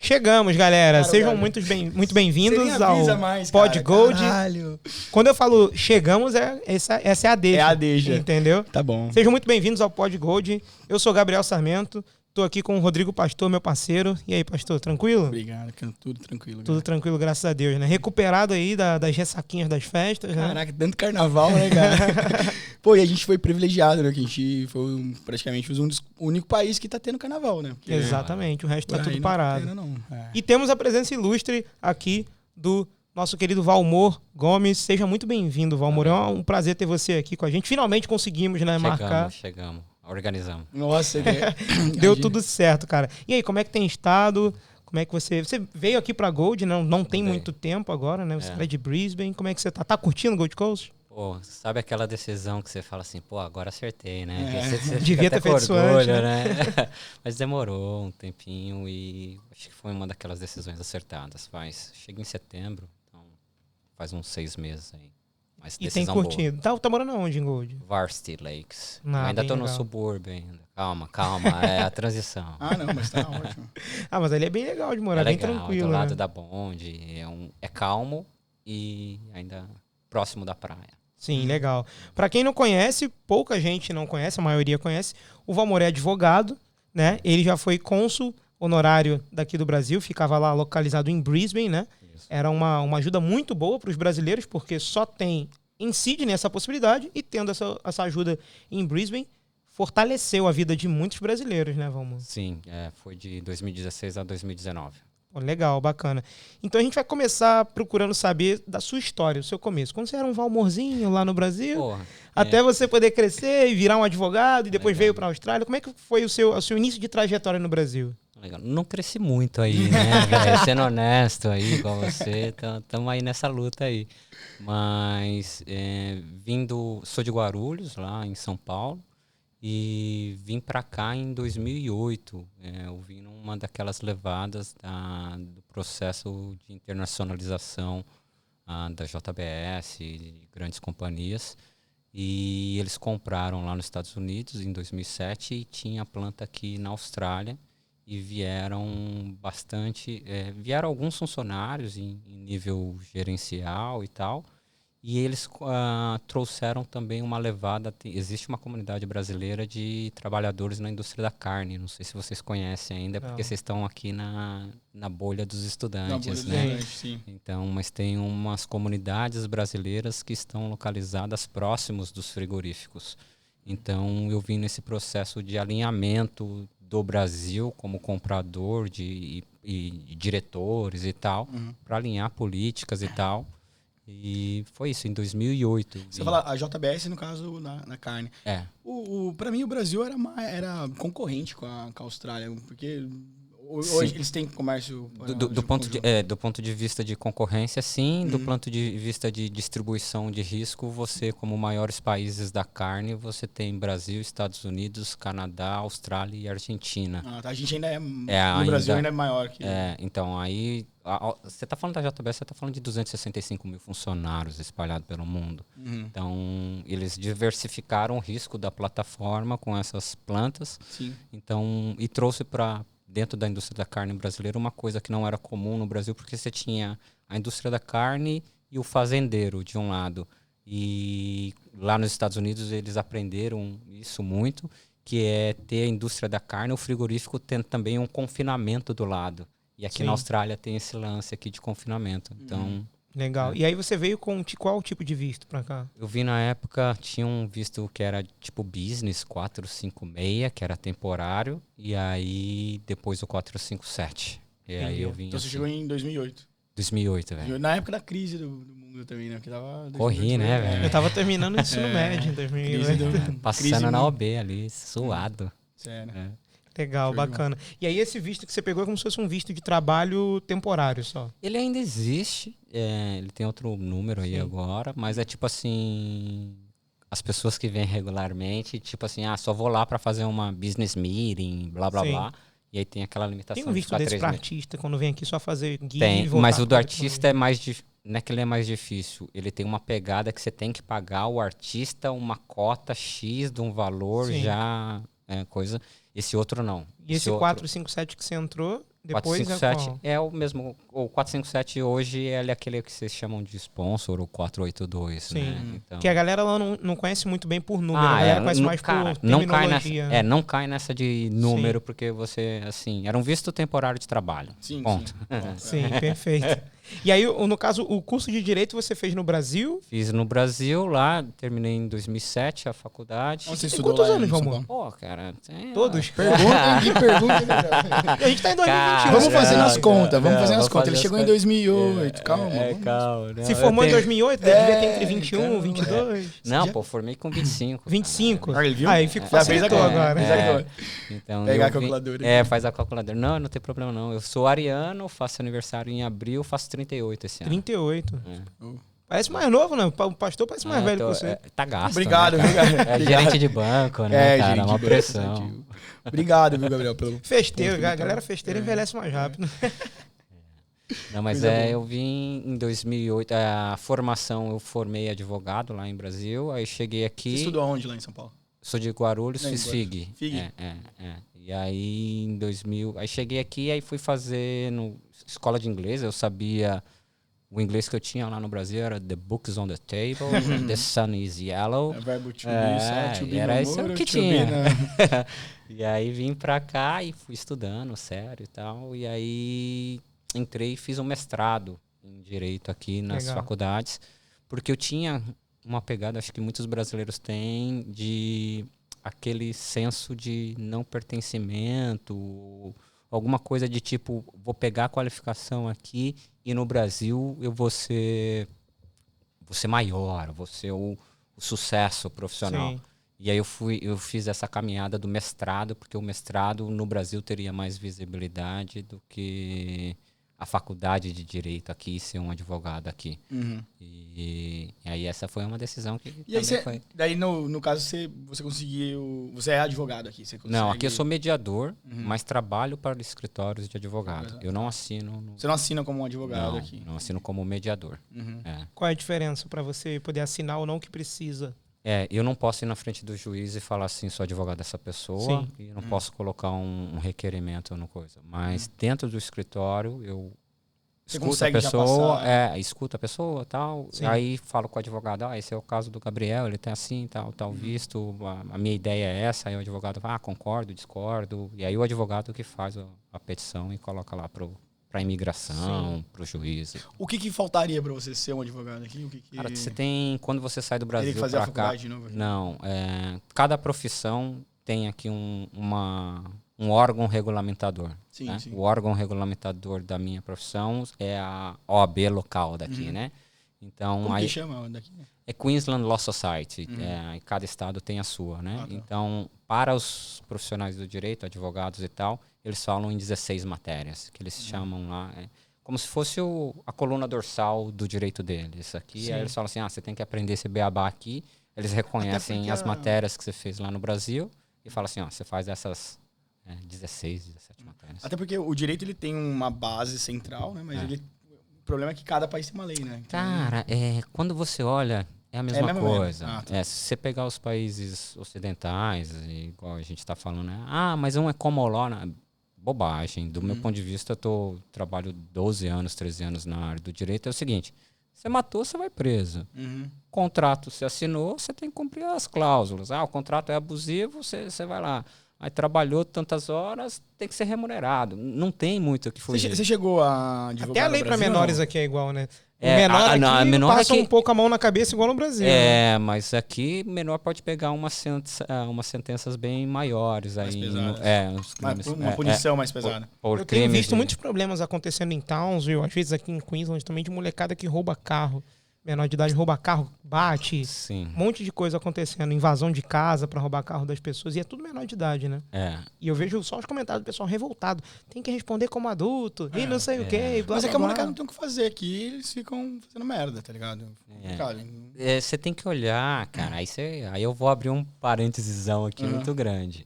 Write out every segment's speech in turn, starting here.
Chegamos, galera. Claro, Sejam cara. muito bem-vindos Você nem ao avisa mais, Pod cara. Gold. Caralho. Quando eu falo chegamos, essa é a deixa. É a deixa. Entendeu? Tá bom. Sejam muito bem-vindos ao Pod Gold. Eu sou Gabriel Sarmento. Tô aqui com o Rodrigo Pastor, meu parceiro. E aí, pastor, tranquilo? Obrigado, tudo tranquilo. Tudo tranquilo, graças a Deus, né? Recuperado aí das ressaquinhas das festas, né? Caraca, tanto carnaval, né, cara? Pô, e a gente foi privilegiado, né? Que a gente foi praticamente um dos únicos países que tá tendo carnaval, né? Porque Exatamente, o resto tá por tudo aí parado. Não tá tendo, não. É. E temos a presença ilustre aqui do nosso querido Valmor Gomes. Seja muito bem-vindo, Valmor. É um prazer ter você aqui com a gente. Finalmente conseguimos, né, marcar. Chegamos. Organizamos. Nossa, Deu tudo certo, cara. E aí, como é que tem estado? Como é que você veio aqui pra Gold, não tem muito tempo agora, né? Você é de Brisbane. Como é que você tá? Tá curtindo Gold Coast? Pô, sabe aquela decisão que você fala assim, pô, agora acertei, né? Você devia ter feito isso antes, né? Mas demorou um tempinho e acho que foi uma daquelas decisões acertadas. Chega em setembro, então faz uns 6 meses aí. Mas e tem curtido. Tá morando onde em Gold? Varsity Lakes. Eu ainda tô legal. no subúrbio ainda. Calma, é a transição. Não, mas tá ótimo. Mas ali é bem legal de morar, bem tranquilo, do lado né? da Bonde, é calmo e ainda próximo da praia. Sim, legal. Pra quem não conhece, pouca gente não conhece, a maioria conhece, o Valmor é advogado, né? Ele já foi cônsul honorário daqui do Brasil, ficava lá localizado em Brisbane, né? Isso. Era uma ajuda muito boa para os brasileiros, porque só tem em Sydney essa possibilidade, e tendo essa ajuda em Brisbane, fortaleceu a vida de muitos brasileiros, né, Valmor? Sim, foi de 2016 a 2019. Legal, bacana. Então a gente vai começar procurando saber da sua história, o seu começo. Quando você era um Valmorzinho lá no Brasil, até você poder crescer e virar um advogado e depois veio para a Austrália. Como é que foi o seu início de trajetória no Brasil? Legal. Não cresci muito aí, né, velho? Sendo honesto aí com você, estamos aí nessa luta aí. Mas sou de Guarulhos, lá em São Paulo. E vim para cá em 2008. Eu vim numa daquelas levadas do processo de internacionalização da JBS, de grandes companhias. E eles compraram lá nos Estados Unidos em 2007 e tinha planta aqui na Austrália. E vieram alguns funcionários em nível gerencial e tal. E eles trouxeram também uma levada. Existe uma comunidade brasileira de trabalhadores na indústria da carne. Não sei se vocês conhecem ainda, porque vocês estão aqui na bolha dos estudantes, né? Sim. Então, mas tem umas comunidades brasileiras que estão localizadas próximos dos frigoríficos. Então, eu vim nesse processo de alinhamento do Brasil como comprador e diretores e tal, para alinhar políticas e tal. E foi isso, em 2008. Você fala a JBS, no caso, na carne. Pra mim, o Brasil era concorrente com a Austrália, porque hoje eles têm comércio... Do ponto de vista de concorrência, sim. Do ponto de vista de distribuição de risco, você, como maiores países da carne, você tem Brasil, Estados Unidos, Canadá, Austrália e Argentina. A gente ainda no Brasil ainda é maior que... Então, aí... Você está falando da JBS, você está falando de 265 mil funcionários espalhados pelo mundo. Então, eles diversificaram o risco da plataforma com essas plantas. Sim. Então, e trouxe para dentro da indústria da carne brasileira uma coisa que não era comum no Brasil, porque você tinha a indústria da carne e o fazendeiro de um lado. E lá nos Estados Unidos eles aprenderam isso muito, que é ter a indústria da carne, o frigorífico tendo também um confinamento do lado. E aqui na Austrália tem esse lance aqui de confinamento. Então, legal. E aí você veio com qual tipo de visto pra cá? Eu vi na época, tinha um visto que era tipo business 456, que era temporário. E aí depois o 457. E aí eu vim Então você chegou em 2008. 2008, velho. Na época da crise do mundo também, né? Porque tava... Corri, né, velho? Eu tava terminando o ensino médio em 2008. Passando na OB ali, suado. Sério. Legal, bacana. E aí esse visto que você pegou é como se fosse um visto de trabalho temporário só? Ele ainda existe, ele tem outro número aí agora, mas é tipo assim, as pessoas que vêm regularmente, tipo assim, só vou lá para fazer uma business meeting, blá, blá, blá. E aí tem aquela limitação. Tem um visto desse para artista, quando vem aqui só fazer guia e voltar. Mas o do artista é mais difícil. Não é que ele é mais difícil. Ele tem uma pegada que você tem que pagar o artista uma cota X de um valor coisa. Esse outro não. E esse 457 que você entrou, Depois 457 é o mesmo. O 457 hoje ele é aquele que vocês chamam de sponsor, o 482. Sim. Né? Então... Que a galera lá não conhece muito bem por número. A galera conhece mais por terminologia. Não cai nessa de número, porque você, assim, era um visto temporário de trabalho. Sim, ponto. Sim, perfeito. E aí, no caso, o curso de Direito você fez no Brasil? Fiz no Brasil, lá, terminei em 2007 a faculdade. Você estudou quantos anos, Valmor? Pô, cara... Todos? Pergunta. A gente tá em 2021. Vamos fazer nas contas, Ele chegou em 2008, calma. Calma. Se formou em 2008, devia ter entre 21 e 22. Não, pô, formei com 25. 25? Ele viu? Aí fico facilitou agora. Então, pegar a calculadora. Faz a calculadora. Não tem problema não. Eu sou ariano, faço aniversário em abril, faço 38 esse ano. 38. Parece mais novo, né? O pastor parece mais velho que você. Tá gasto. Obrigado, né, obrigado. Gerente de banco, né, cara? É uma pressão. Obrigado, viu, Gabriel? Festeiro, a galera festeira envelhece mais rápido. Não, mas eu vim em 2008, a formação, eu formei advogado lá em Brasil, aí cheguei aqui... Você estudou aonde lá em São Paulo? Sou de Guarulhos, fiz FIG. FIG? E aí em 2000, aí cheguei aqui, aí fui fazer escola de inglês, eu sabia... O inglês que eu tinha lá no Brasil era The Books on the Table, The Sun is Yellow. Verbo to be, to be era isso que tinha. Be, e aí vim pra cá e fui estudando, sério e tal. E aí entrei e fiz um mestrado em Direito aqui nas faculdades. Porque eu tinha uma pegada, acho que muitos brasileiros têm, de aquele senso de não pertencimento, alguma coisa de tipo, vou pegar a qualificação aqui e no Brasil eu vou ser maior, vou ser o sucesso profissional. Sim. E aí eu fiz essa caminhada do mestrado, porque o mestrado no Brasil teria mais visibilidade do que a faculdade de Direito aqui, ser um advogado aqui. E aí essa foi uma decisão que e aí foi. Daí no caso você conseguiu... Você é advogado aqui? Você consegue... Não, aqui eu sou mediador, mas trabalho para escritórios de advogado. Eu não assino... Você não assina como um advogado aqui? Não assino como mediador. Qual é a diferença para você poder assinar ou não que precisa? Eu não posso ir na frente do juiz e falar assim, sou advogado dessa pessoa. Sim. E não posso colocar um requerimento no coisa. Mas dentro do escritório, eu escuto a pessoa, escuto a pessoa e tal. Sim. Aí falo com o advogado, esse é o caso do Gabriel, ele tem assim, tal visto, a minha ideia é essa. Aí o advogado fala, concordo, discordo. E aí o advogado que faz a petição e coloca lá para a imigração, para o juiz. O que faltaria para você ser um advogado aqui? Cara, você tem, quando você sai do Brasil para cá... de novo aqui? Não, cada profissão tem aqui um órgão regulamentador. Sim, né? sim. O órgão regulamentador da minha profissão é a OAB local daqui, né? Então, como que chama daqui? É Queensland Law Society. Cada estado tem a sua, né? Tá. Então, para os profissionais do direito, advogados e tal, eles falam em 16 matérias, que eles chamam lá... como se fosse a coluna dorsal do direito deles. Aqui, aí eles falam assim, você tem que aprender esse beabá aqui. Eles reconhecem as matérias que você fez lá no Brasil e falam assim, você faz essas 16, 17 matérias. Até porque o direito ele tem uma base central, né? Mas o problema é que cada país tem uma lei, né? Então, cara, quando você olha, é a mesma coisa. Se você pegar os países ocidentais, igual a gente está falando, né? Mas um é common law, né? Bobagem. Do meu ponto de vista, eu trabalho 12 anos, 13 anos na área do direito. É o seguinte, você matou, você vai preso. Contrato você assinou, você tem que cumprir as cláusulas. O contrato é abusivo, você vai lá. Aí trabalhou tantas horas, tem que ser remunerado. Não tem muito o que fugir. Você chegou a advogar até a lei para menores aqui é igual, né? O menor passa um pouco a mão na cabeça igual no Brasil. Né? Mas aqui menor pode pegar umas sentenças bem maiores. Mais aí, pesadas. Uma punição mais pesada. Eu tenho visto muitos problemas acontecendo em Townsville, às vezes aqui em Queensland também, de molecada que rouba carro. Menor de idade rouba carro, bate. Sim. Um monte de coisa acontecendo. Invasão de casa para roubar carro das pessoas. E é tudo menor de idade, né? E eu vejo só os comentários do pessoal revoltado. Tem que responder como adulto. E não sei o quê. Mas é que a molecada não tem o que fazer aqui. Eles ficam fazendo merda, tá ligado? Você tem que olhar, cara. Aí eu vou abrir um parêntesezão aqui muito grande.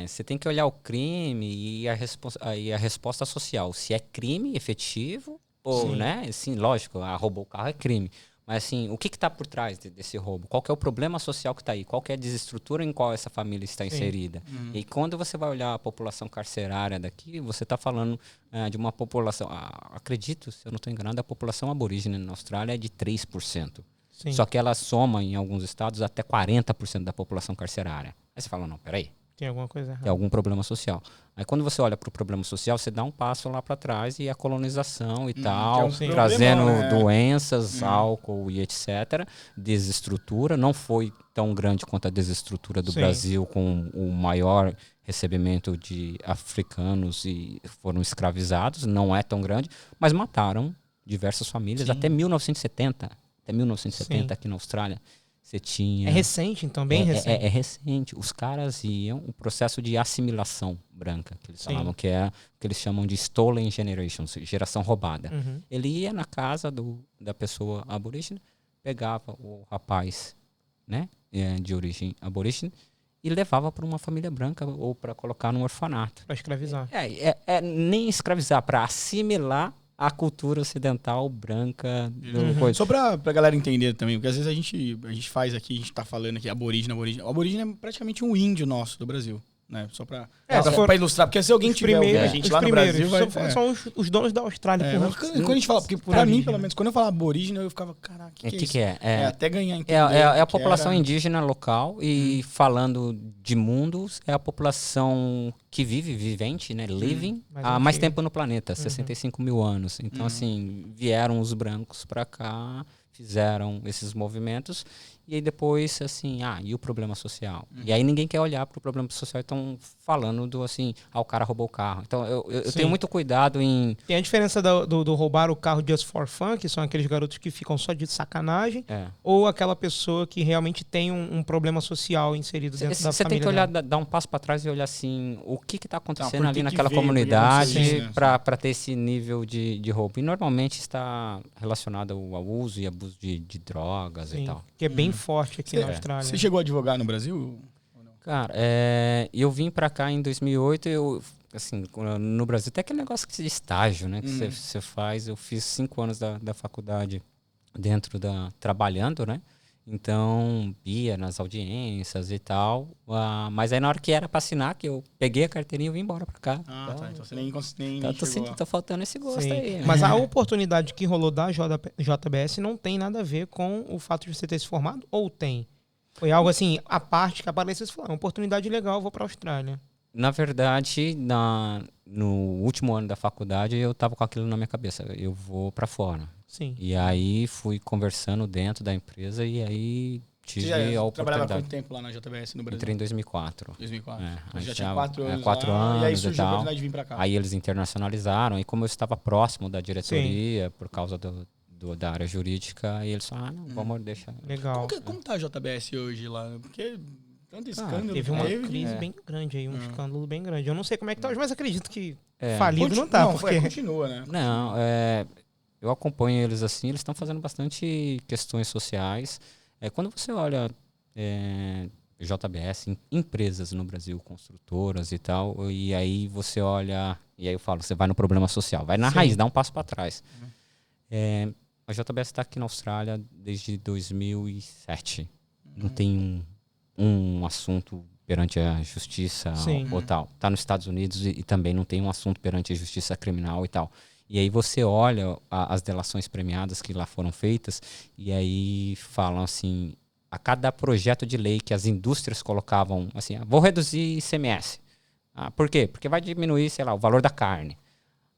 Você tem que olhar o crime e a resposta social. Se é crime efetivo... né? Sim, lógico, roubou o carro é crime. Mas assim, o que está por trás desse roubo? Qual que é o problema social que está aí? Qual que é a desestrutura em qual essa família está inserida? E quando você vai olhar a população carcerária daqui, você está falando de uma população... acredito, se eu não estou enganado, a população aborígene na Austrália é de 3%. Sim. Só que ela soma, em alguns estados, até 40% da população carcerária. Aí você fala, não, peraí. Tem alguma coisa errada. Tem algum problema social. Aí quando você olha para o problema social, você dá um passo lá para trás e a colonização e tal, trazendo doenças, álcool e etc. Desestrutura. Não foi tão grande quanto a desestrutura do Brasil, com o maior recebimento de africanos e foram escravizados. Não é tão grande, mas mataram diversas famílias até 1970. Até 1970 aqui na Austrália. Você tinha... É recente, então, bem recente. É recente. Os caras iam um processo de assimilação branca, que eles falavam, que é o que eles chamam de stolen generations, geração roubada. Ele ia na casa da pessoa aborígene, pegava o rapaz, né, de origem aborígene e levava para uma família branca ou para colocar num orfanato. Para escravizar. Nem escravizar, para assimilar a cultura ocidental branca. Só pra galera entender também, porque às vezes a gente faz aqui, a gente tá falando aqui aborígene. O aborígene é praticamente um índio nosso do Brasil, né? Só pra ilustrar, porque se alguém tiver ouvindo a gente lá no Brasil... São os donos da Austrália. Quando a gente fala, porque pra mim, pelo menos, quando eu falava aborígene, eu ficava, caraca, o que é isso? Até ganhar entender. É a população indígena local e falando de mundos, é a população que vivente, né, living, há mais tempo no planeta, 65 mil anos. Então, assim, vieram os brancos pra cá, fizeram esses movimentos e aí depois, assim, e o problema social? E aí ninguém quer olhar para o problema social, estão falando do, assim, o cara roubou o carro. Então, eu tenho muito cuidado em... Tem a diferença do roubar o carro just for fun, que são aqueles garotos que ficam só de sacanagem, ou aquela pessoa que realmente tem um problema social inserido dentro da família. Você tem que olhar, dar um passo para trás e olhar, assim, o que está acontecendo ali naquela comunidade para ter esse nível de roubo. E normalmente está relacionado ao uso e abuso de drogas e tal. Que é bem forte aqui na Austrália. Você chegou a advogar no Brasil? Cara, eu vim pra cá em 2008, assim, no Brasil tem aquele negócio de estágio, né, que você faz. Eu fiz 5 anos da faculdade trabalhando, né, então ia nas audiências e tal, mas aí na hora que era pra assinar, que eu peguei a carteirinha e vim embora pra cá. Então você nem tá faltando esse gosto aí. Mas a oportunidade que rolou da JBS não tem nada a ver com o fato de você ter se formado, ou tem? Foi algo assim, a parte que apareceu e falou, uma oportunidade legal, vou pra Austrália. Na verdade, no último ano da faculdade, eu tava com aquilo na minha cabeça, eu vou pra fora. Sim. E aí fui conversando dentro da empresa e aí tive a oportunidade. Trabalhava quanto tempo lá na JBS no Brasil? Entrei em 2004. 2004. Aí já tinha 4 anos 4 lá, anos e aí surgiu a oportunidade de vir pra cá. Aí eles internacionalizaram, e como eu estava próximo da diretoria, por causa da área jurídica, e eles falaram, não, vamos deixar. Legal. Como tá a JBS hoje lá? Porque tanto escândalo. Teve uma crise bem grande aí, um escândalo bem grande. Eu não sei como é que tá hoje, mas acredito que falido não tá. Porque... continua, né? Não, eu acompanho eles assim, eles estão fazendo bastante questões sociais. Quando você olha JBS, empresas no Brasil, construtoras e tal, e aí você olha, e aí eu falo, você vai no problema social, vai na raiz, dá um passo para trás. A JBS está aqui na Austrália desde 2007. Não tem um assunto perante a justiça ou tal. Está nos Estados Unidos e também não tem um assunto perante a justiça criminal e tal. E aí você olha as delações premiadas que lá foram feitas e aí falam assim, a cada projeto de lei que as indústrias colocavam, assim, vou reduzir ICMS. Por quê? Porque vai diminuir, sei lá, o valor da carne.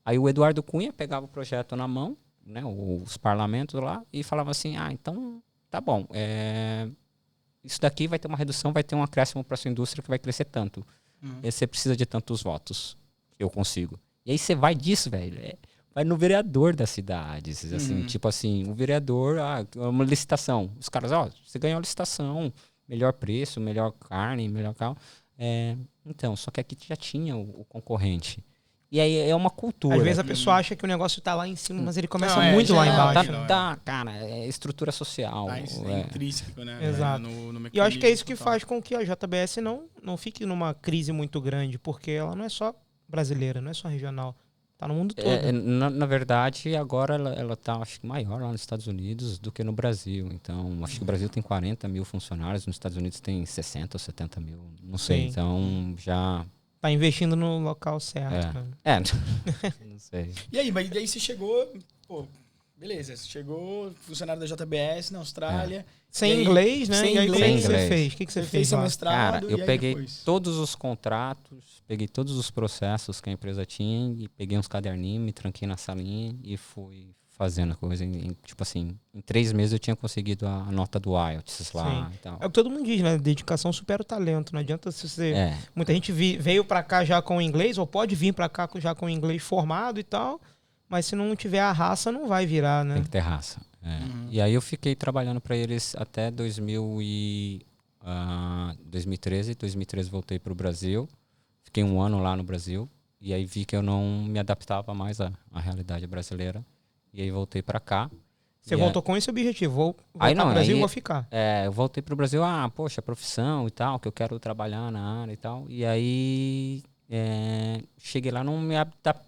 Aí o Eduardo Cunha pegava o projeto na mão, né, os parlamentos lá, e falava assim, então tá bom, isso daqui vai ter uma redução, vai ter um acréscimo para sua indústria que vai crescer tanto. E você precisa de tantos votos. Eu consigo. E aí você vai disso, velho. Vai no vereador das cidades. Assim, tipo assim, o vereador, uma licitação. Os caras, você ganhou a licitação, melhor preço, melhor carne, melhor carro. Então, só que aqui já tinha o concorrente. E aí é uma cultura. Às vezes a pessoa acha que o negócio tá lá em cima, mas ele começa muito lá embaixo. Cara, é estrutura social. Isso é intrínseco, né? Exato. E eu acho que é isso que faz com que a JBS não fique numa crise muito grande, porque ela não é só brasileira, não é só regional. Tá no mundo todo. Na verdade, agora ela tá, acho que, maior lá nos Estados Unidos do que no Brasil. Então, acho que o Brasil tem 40 mil funcionários, nos Estados Unidos tem 60 ou 70 mil, não sei. Sim. Então, já... Tá investindo no local certo. Não sei. E aí, mas daí você chegou, pô, beleza, você chegou, funcionário da JBS na Austrália. Sem inglês, né? Sem e aí, inglês. como é que você fez? O que você fez seu lá? mestrado? Cara, eu peguei depois? todos os contratos, peguei todos os processos que a empresa tinha e peguei uns caderninhos, me tranquei na salinha e fui fazendo a coisa. Tipo assim, em 3 meses eu tinha conseguido a nota do IELTS lá e tal. É o que todo mundo diz, né? Dedicação supera o talento. Não adianta se você... Muita gente veio pra cá já com inglês, ou pode vir pra cá já com inglês formado e tal, mas se não tiver a raça, não vai virar, né? Tem que ter raça. E aí eu fiquei trabalhando para eles até 2013. 2013 voltei para o Brasil. Fiquei 1 ano lá no Brasil. E aí vi que eu não me adaptava mais à realidade brasileira. E aí voltei para cá. Você voltou com esse objetivo? Vou voltar pro Brasil e vou ficar. Eu voltei para o Brasil. Poxa, profissão e tal, que eu quero trabalhar na área e tal. E aí... cheguei lá, não me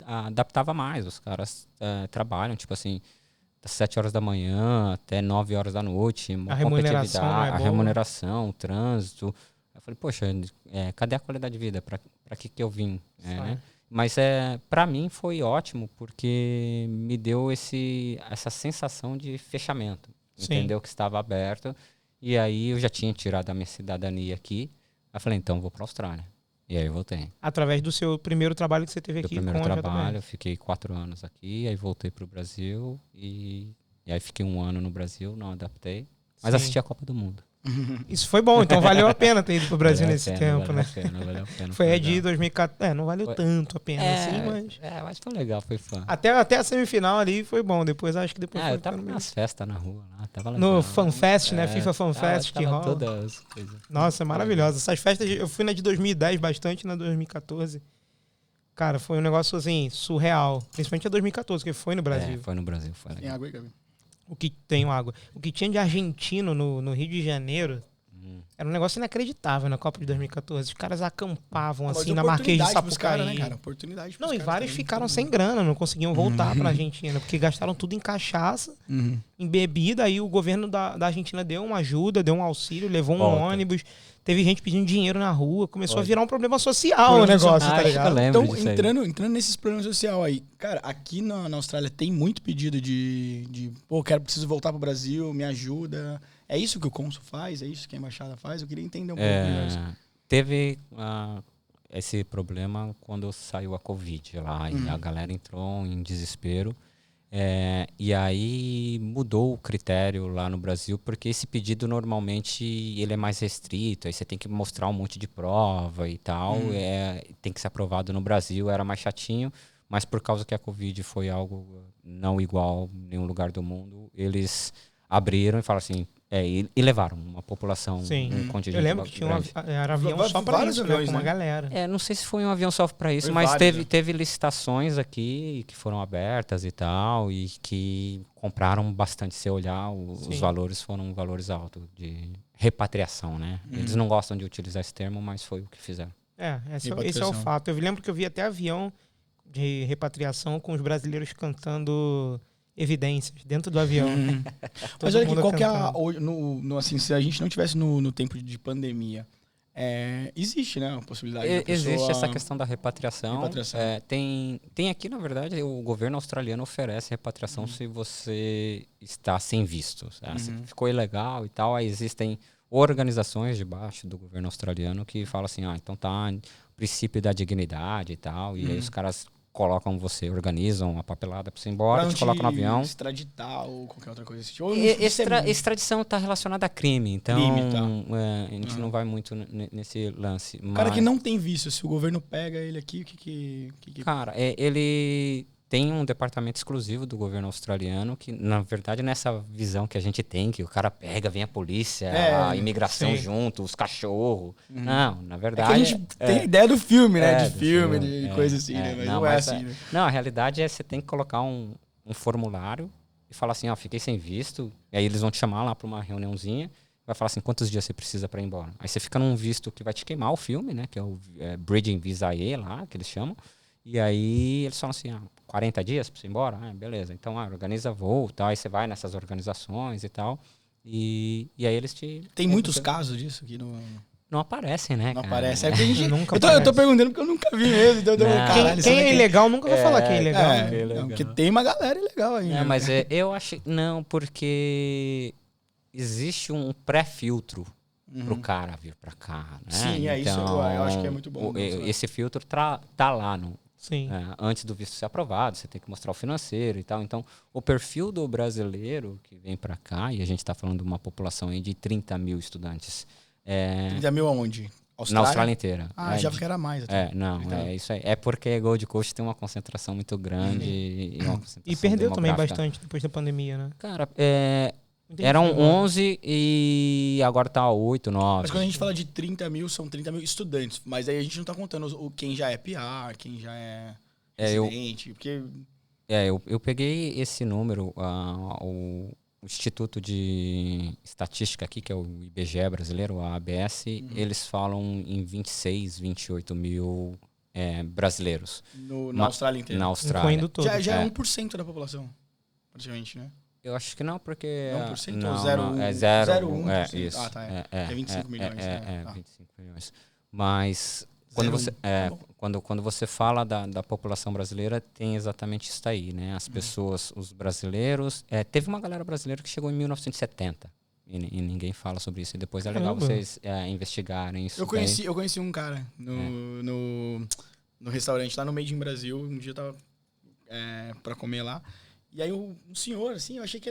adaptava mais. Os caras trabalham, tipo assim, das 7 horas da manhã até 9 horas da noite, a remuneração não é boa. A remuneração, o trânsito. Eu falei, poxa, cadê a qualidade de vida? Pra que eu vim? Né? Mas para mim foi ótimo, porque me deu essa sensação de fechamento. Sim. Entendeu? Que estava aberto. E aí eu já tinha tirado a minha cidadania aqui. Aí eu falei, então vou para a Austrália. E aí eu voltei. Através do seu primeiro trabalho que você teve aqui com a JBS. Primeiro trabalho, eu fiquei 4 anos aqui, aí voltei pro Brasil e aí fiquei 1 ano no Brasil, não adaptei. Mas assisti a Copa do Mundo. Isso foi bom, então valeu a pena ter ido pro Brasil nesse tempo, valeu né? Valeu a pena. Foi de 2014. Não valeu tanto a pena assim, mas... mas foi legal, foi fã. Até a semifinal ali foi bom, depois acho que depois foi... Eu tava nas festas na rua lá, tava legal. No FanFest, né? FIFA FanFest que rola. Todas as coisas. Nossa, maravilhosa. Essas festas, eu fui na de 2010 bastante, na 2014. Cara, foi um negócio assim, surreal. Principalmente a 2014, que foi no Brasil. Foi no Brasil, foi legal. Tem água aí, Gabi? O que tinha de argentino no Rio de Janeiro era um negócio inacreditável na Copa de 2014. Os caras acampavam assim na Marquês de Sapucaí. Cara, oportunidade não, e vários ficaram sem grana, não conseguiam voltar pra Argentina, porque gastaram tudo em cachaça, em bebida. Aí o governo da Argentina deu uma ajuda, deu um auxílio, levou um ônibus. Teve gente pedindo dinheiro na rua, começou a virar um problema social o negócio, tá ligado? Então, entrando nesses problemas sociais aí, cara, aqui na Austrália tem muito pedido de preciso voltar pro Brasil, me ajuda. É isso que o cônsul faz? É isso que a embaixada faz? Eu queria entender um pouco melhor. Teve esse problema quando saiu a Covid lá, e a galera entrou em desespero. E aí mudou o critério lá no Brasil, porque esse pedido normalmente ele é mais restrito, aí você tem que mostrar um monte de prova e tal, tem que ser aprovado no Brasil, era mais chatinho, mas por causa que a Covid foi algo não igual em nenhum lugar do mundo, eles abriram e falaram assim, e levaram uma população, um contingente. Eu lembro que tinha era avião só para isso, aviões, com uma galera. Não sei se foi um avião só para isso, mas teve licitações aqui que foram abertas e tal, e que compraram bastante. Se olhar, os valores foram valores altos de repatriação, né? Eles não gostam de utilizar esse termo, mas foi o que fizeram. Esse é o fato. Eu lembro que eu vi até avião de repatriação com os brasileiros cantando Evidências dentro do avião. Mas olha aqui, qual que é assim, se a gente não tivesse no tempo de pandemia, existe, né, a possibilidade da pessoa... Existe essa questão da repatriação. Tem aqui, na verdade, o governo australiano oferece repatriação se você está sem visto. Se ficou ilegal e tal, aí existem organizações debaixo do governo australiano que falam assim, então tá, princípio da dignidade e tal, e aí os caras colocam você, organizam a papelada para você ir embora, te colocam no avião. Extraditar ou qualquer outra coisa. Extradição está relacionada a crime, então a gente não vai muito nesse lance. O cara que não tem visto, se o governo pega ele aqui, o que... Cara, ele tem um departamento exclusivo do governo australiano que, na verdade, nessa visão que a gente tem, que o cara pega, vem a polícia, a imigração junto, os cachorros. Não, na verdade... É que a gente tem a ideia do filme, né? De filme, de coisa assim, né? Mas não é assim, né? Não, a realidade é que você tem que colocar um formulário e falar assim, fiquei sem visto. E aí eles vão te chamar lá para uma reuniãozinha. Vai falar assim, quantos dias você precisa para ir embora? Aí você fica num visto que vai te queimar o filme, né? Que é o Bridging Visa E lá, que eles chamam. E aí eles falam assim, 40 dias para você ir embora? Beleza, então organiza voo, tal, aí você vai nessas organizações e tal. E aí eles te... Tem muitos casos disso aqui no... Não aparecem, né? Não cara? aparece. É Eu tô perguntando porque eu nunca vi mesmo. Então quem é ilegal nunca vai falar que é ilegal. Não, porque tem uma galera ilegal aí. Mas eu acho... Não, porque existe um pré-filtro pro cara vir pra cá, né? Sim, então, isso eu acho que é muito bom. Esse filtro tá lá Sim. antes do visto ser aprovado, você tem que mostrar o financeiro e tal. Então, o perfil do brasileiro que vem para cá, e a gente está falando de uma população aí de 30 mil estudantes. 30 mil aonde? Na Austrália inteira. Já que era mais. É isso aí. É porque Gold Coast tem uma concentração muito grande. E perdeu também bastante depois da pandemia, né? Cara, eram 11 e agora tá 8, 9. Mas quando a gente fala de 30 mil, são 30 mil estudantes. Mas aí a gente não tá contando quem já é PR, quem já é residente. Porque... eu peguei esse número, o Instituto de Estatística aqui, que é o IBGE brasileiro, a ABS, eles falam em 26, 28 mil brasileiros. Na Austrália inteira? Na Austrália. Todo. Já é 1% da população, praticamente, né? Eu acho que não, porque... 1% não, ou 0,1%? É 0,1%. Isso. É 25 milhões. 25 milhões. Mas... Quando você fala da população brasileira, tem exatamente isso aí, né? As pessoas, os brasileiros... teve uma galera brasileira que chegou em 1970 e ninguém fala sobre isso. E depois é legal vocês investigarem isso. Eu conheci um cara no restaurante lá no Made in Brasil. Um dia eu tava pra comer lá. E aí um senhor, assim, eu achei que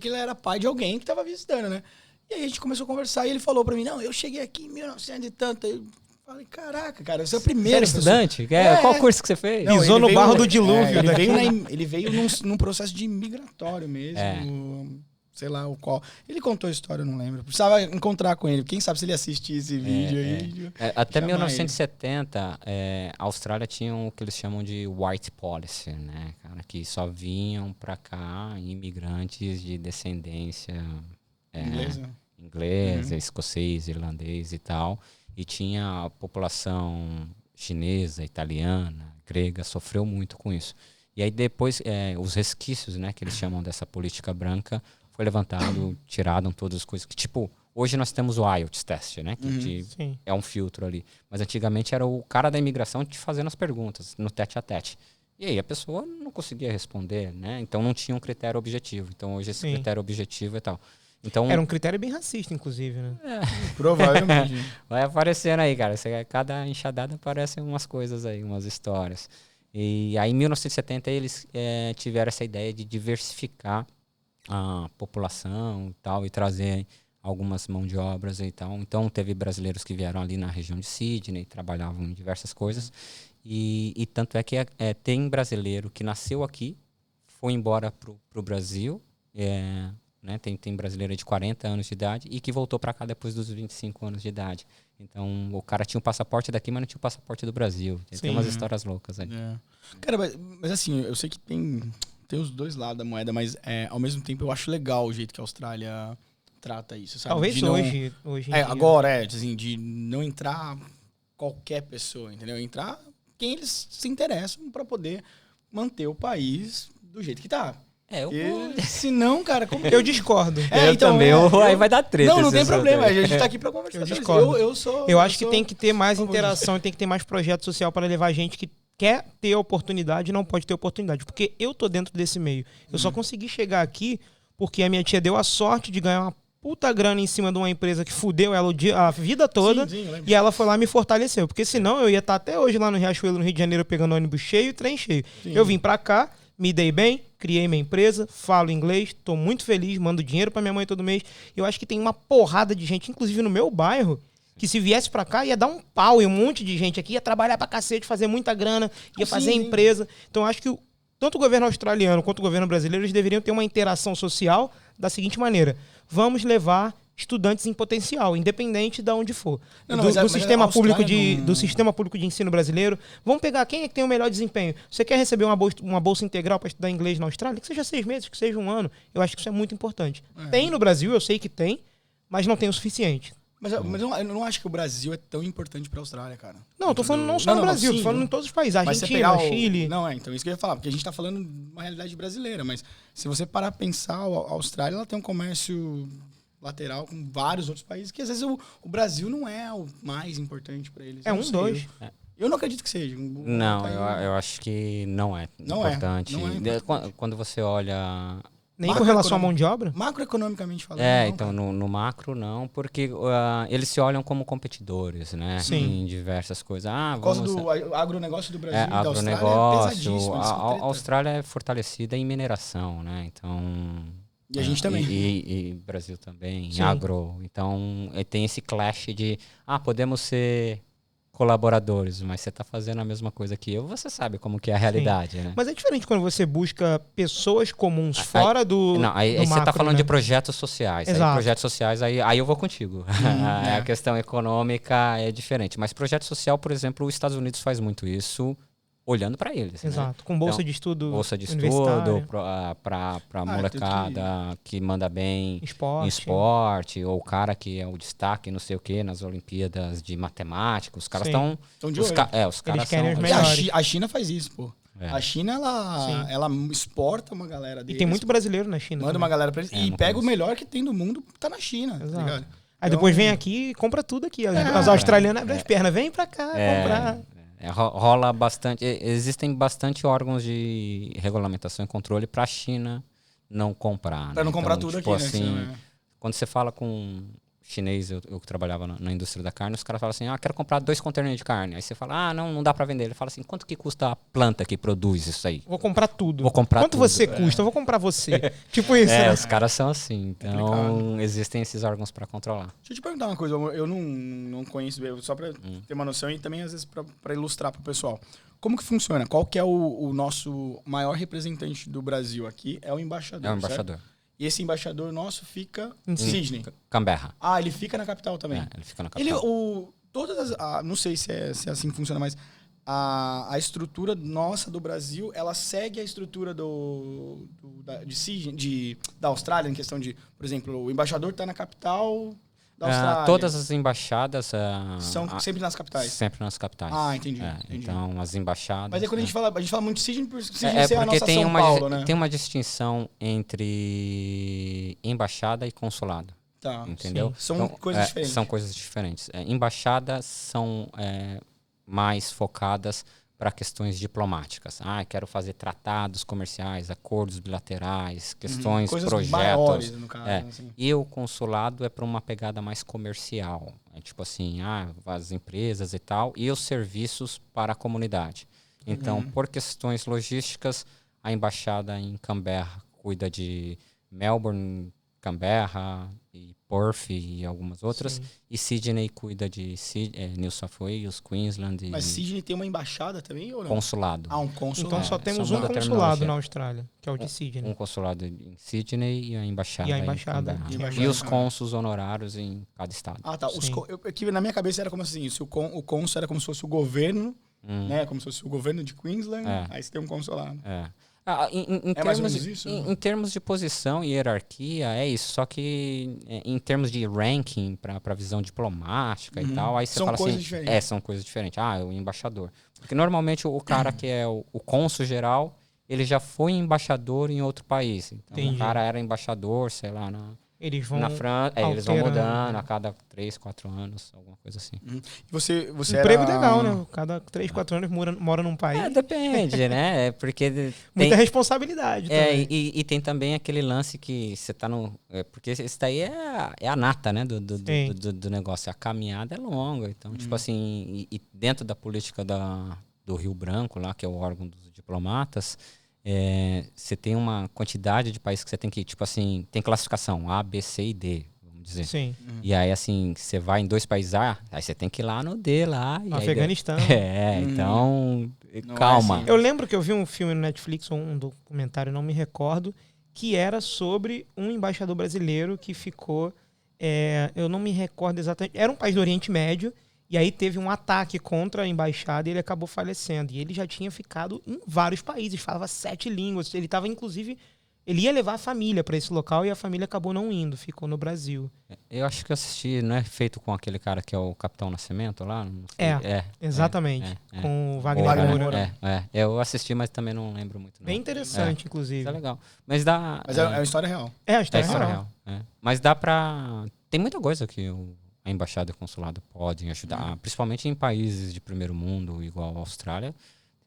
ele era pai de alguém que tava visitando, né? E aí a gente começou a conversar e ele falou pra mim, não, eu cheguei aqui em 1900 e tanto... Falei, caraca, cara, você é o primeiro. Você era estudante? Qual curso que você fez? Não, pisou no barro do dilúvio. Ele veio num processo de migratório mesmo. Sei lá o qual. Ele contou a história, eu não lembro. Precisava encontrar com ele. Quem sabe se ele assistir esse vídeo aí. Até 1970, a Austrália tinha o que eles chamam de white policy, né, cara? Que só vinham pra cá imigrantes de descendência inglesa, escocês, irlandês e tal. E tinha a população chinesa, italiana, grega, sofreu muito com isso. E aí depois, os resquícios, né, que eles chamam dessa política branca, foi levantado, tiraram todas as coisas. Que, tipo, hoje nós temos o IELTS test, né, que é um filtro ali. Mas antigamente era o cara da imigração te fazendo as perguntas, no tete a tete. E aí a pessoa não conseguia responder, né? Então não tinha um critério objetivo. Então hoje esse critério objetivo é tal. Então, era um critério bem racista, inclusive, né? Provavelmente. Vai aparecendo aí, cara. Cada enxadada aparecem umas coisas aí, umas histórias. E aí, em 1970, eles tiveram essa ideia de diversificar a população e tal, e trazer algumas mãos de obras e tal. Então, teve brasileiros que vieram ali na região de Sydney, trabalhavam em diversas coisas. E tanto é que tem brasileiro que nasceu aqui, foi embora pro Brasil, né? Tem brasileiro de 40 anos de idade e que voltou para cá depois dos 25 anos de idade. Então, o cara tinha um passaporte daqui, mas não tinha o passaporte do Brasil. Tem umas histórias loucas aí. Cara, mas assim, eu sei que tem os dois lados da moeda, mas ao mesmo tempo eu acho legal o jeito que a Austrália trata isso, sabe? Talvez hoje em dia. Agora, assim, de não entrar qualquer pessoa, entendeu? Entrar quem eles se interessam para poder manter o país do jeito que tá. Se não, cara, como... Eu discordo. Então, também. Aí vai dar treta. Não tem problema. A gente tá aqui pra conversar. Eu discordo. Eu acho que tem que ter mais interação e tem que ter mais projeto social para levar gente que quer ter oportunidade e não pode ter oportunidade. Porque eu tô dentro desse meio. Eu só consegui chegar aqui porque a minha tia deu a sorte de ganhar uma puta grana em cima de uma empresa que fudeu ela a vida toda. E ela foi lá e me fortaleceu. Porque senão eu ia estar até hoje lá no Riachuelo, no Rio de Janeiro, pegando ônibus cheio e trem cheio. Eu vim pra cá, me dei bem, criei minha empresa, falo inglês, tô muito feliz, mando dinheiro pra minha mãe todo mês. Eu acho que tem uma porrada de gente, inclusive no meu bairro, que se viesse pra cá ia dar um pau e um monte de gente aqui, ia trabalhar pra cacete, fazer muita grana, ia fazer empresa. Então eu acho que tanto o governo australiano quanto o governo brasileiro, eles deveriam ter uma interação social da seguinte maneira: vamos levar estudantes em potencial, independente de onde for. Do sistema público de ensino brasileiro. Vamos pegar quem é que tem o melhor desempenho. Você quer receber uma bolsa integral para estudar inglês na Austrália? Que seja 6 meses, que seja 1 ano. Eu acho que isso é muito importante. Tem no Brasil, eu sei que tem, mas não tem o suficiente. Mas eu não acho que o Brasil é tão importante pra Austrália, cara. Não, eu tô falando não só no Brasil, tô falando em todos os países. Argentina, Chile. Não, então isso que eu ia falar, porque a gente tá falando de uma realidade brasileira, mas se você parar a pensar, a Austrália ela tem um comércio lateral com vários outros países, que às vezes o Brasil não é o mais importante pra eles. É dois. Eu não acredito que seja. Não, eu acho que não é importante. Não é importante. Quando você olha... Nem com relação à mão de obra? Macroeconomicamente falando. Então no macro não, porque eles se olham como competidores, né? Sim. Em diversas coisas. Por causa do agronegócio do Brasil e da agronegócio, Austrália é pesadíssimo. A Austrália é fortalecida em mineração, né? Então... E a gente também. E Brasil também, Sim. agro. Então tem esse clash de, podemos ser colaboradores, mas você está fazendo a mesma coisa que eu, você sabe como que é a realidade, né? Mas é diferente quando você busca pessoas comuns fora do Não, aí do você está falando né? de projetos sociais. Exato. Aí projetos sociais, aí eu vou contigo. A questão econômica é diferente. Mas projeto social, por exemplo, os Estados Unidos faz muito isso, olhando para eles. Exato, né? com bolsa de estudo. Bolsa de estudo para molecada que manda bem em esporte, ou o cara que é o destaque, não sei o que, nas Olimpíadas de matemática. Os caras estão. Os caras querem os são. melhores. A China faz isso, pô. A China, ela exporta uma galera deles. E tem muito brasileiro na China. Manda também. uma galera pra eles. E pega o melhor que tem do mundo, tá na China. Exato. Tá ligado? Aí depois vem aqui e compra tudo aqui. As australianas abrem as pernas, vem pra cá comprar. Rola bastante. Existem bastante órgãos de regulamentação e controle para a China não comprar. Para não comprar então, tudo tipo aqui, assim, né? Quando você fala com chinês, eu que trabalhava na indústria da carne, os caras falam assim, quero comprar 2 containers de carne. Aí você fala, não dá para vender. Ele fala assim, quanto que custa a planta que produz isso aí? Vou comprar tudo. Quanto tudo. Você custa? Eu vou comprar você. Tipo isso, né? Os caras são assim. Então, existem esses órgãos para controlar. Deixa eu te perguntar uma coisa. Eu não conheço, só para ter uma noção e também, às vezes, para ilustrar para o pessoal. Como que funciona? Qual que é o nosso maior representante do Brasil aqui? É o embaixador, É o embaixador. Certo? E esse embaixador nosso fica em Sydney. Canberra. Ele fica na capital também. Ele fica na capital. Não sei se é assim que funciona, mas a estrutura nossa do Brasil, ela segue a estrutura de Sydney, da Austrália, em questão de, por exemplo, o embaixador está na capital da Austrália. Todas as embaixadas são sempre nas capitais. Sempre nas capitais. Entendi. Então, as embaixadas... Mas aí quando a gente fala muito de Sydney, por Sydney ser a nossa tem São Paulo, né? Tem uma distinção entre embaixada e consulado. Tá. Entendeu? São coisas diferentes. São coisas diferentes. Embaixadas são mais focadas para questões diplomáticas. Quero fazer tratados comerciais, acordos bilaterais, questões, coisas projetos. Maiores, no caso, assim. E o consulado é para uma pegada mais comercial. É tipo assim, as empresas e tal, e os serviços para a comunidade. Então, por questões logísticas, a embaixada em Canberra cuida de Melbourne, Canberra e Perth e algumas outras. Sim. E Sydney cuida de New South Wales, Queensland. Mas Sydney tem uma embaixada também ou não? Consulado. Um consulado. Então só temos um consulado na Austrália, que é o de Sydney. Um consulado em Sydney e a embaixada, em Canberra. E os cônsuls honorários em cada estado. Tá. Aqui na minha cabeça era como assim, o cônsul era como se fosse o governo, né? Como se fosse o governo de Queensland, aí você tem um consulado. Em termos de posição e hierarquia, é isso. Só que em termos de ranking para visão diplomática e tal, aí você fala assim... São coisas diferentes. O embaixador. Porque normalmente o cara que é o cônsul geral, ele já foi embaixador em outro país. Então o cara era embaixador, sei lá, na França. Eles vão mudando a cada 3, 4 anos, alguma coisa assim. E você emprego legal, né? Cada 3, 4 anos mora num país. Depende, né? Porque muita responsabilidade também. E tem também aquele lance que você tá no... porque isso daí é a nata, né? Do negócio. A caminhada é longa. Então, tipo assim... E dentro da política do Rio Branco, lá, que é o órgão dos diplomatas... você tem uma quantidade de países que você tem que ir, tipo assim, tem classificação A, B, C e D, vamos dizer. Sim. E aí, assim, você vai em 2 países A, aí você tem que ir lá no D, lá. Afeganistão. Então, calma. Eu lembro que eu vi um filme no Netflix, ou um documentário, não me recordo, que era sobre um embaixador brasileiro que ficou, eu não me recordo exatamente, era um país do Oriente Médio, e aí teve um ataque contra a embaixada e ele acabou falecendo. E ele já tinha ficado em vários países, falava 7 línguas. Ele estava, inclusive, Ele ia levar a família para esse local e a família acabou não indo, ficou no Brasil. Eu acho que eu assisti, não é feito com aquele cara que é o Capitão Nascimento lá? Exatamente. Com o Wagner Moura. Eu assisti, mas também não lembro muito. Não. Bem interessante, inclusive. Isso é legal. Mas dá... Mas é uma história real. É a história real. Mas dá pra... Tem muita coisa que a embaixada e o consulado podem ajudar, principalmente em países de primeiro mundo, igual a Austrália.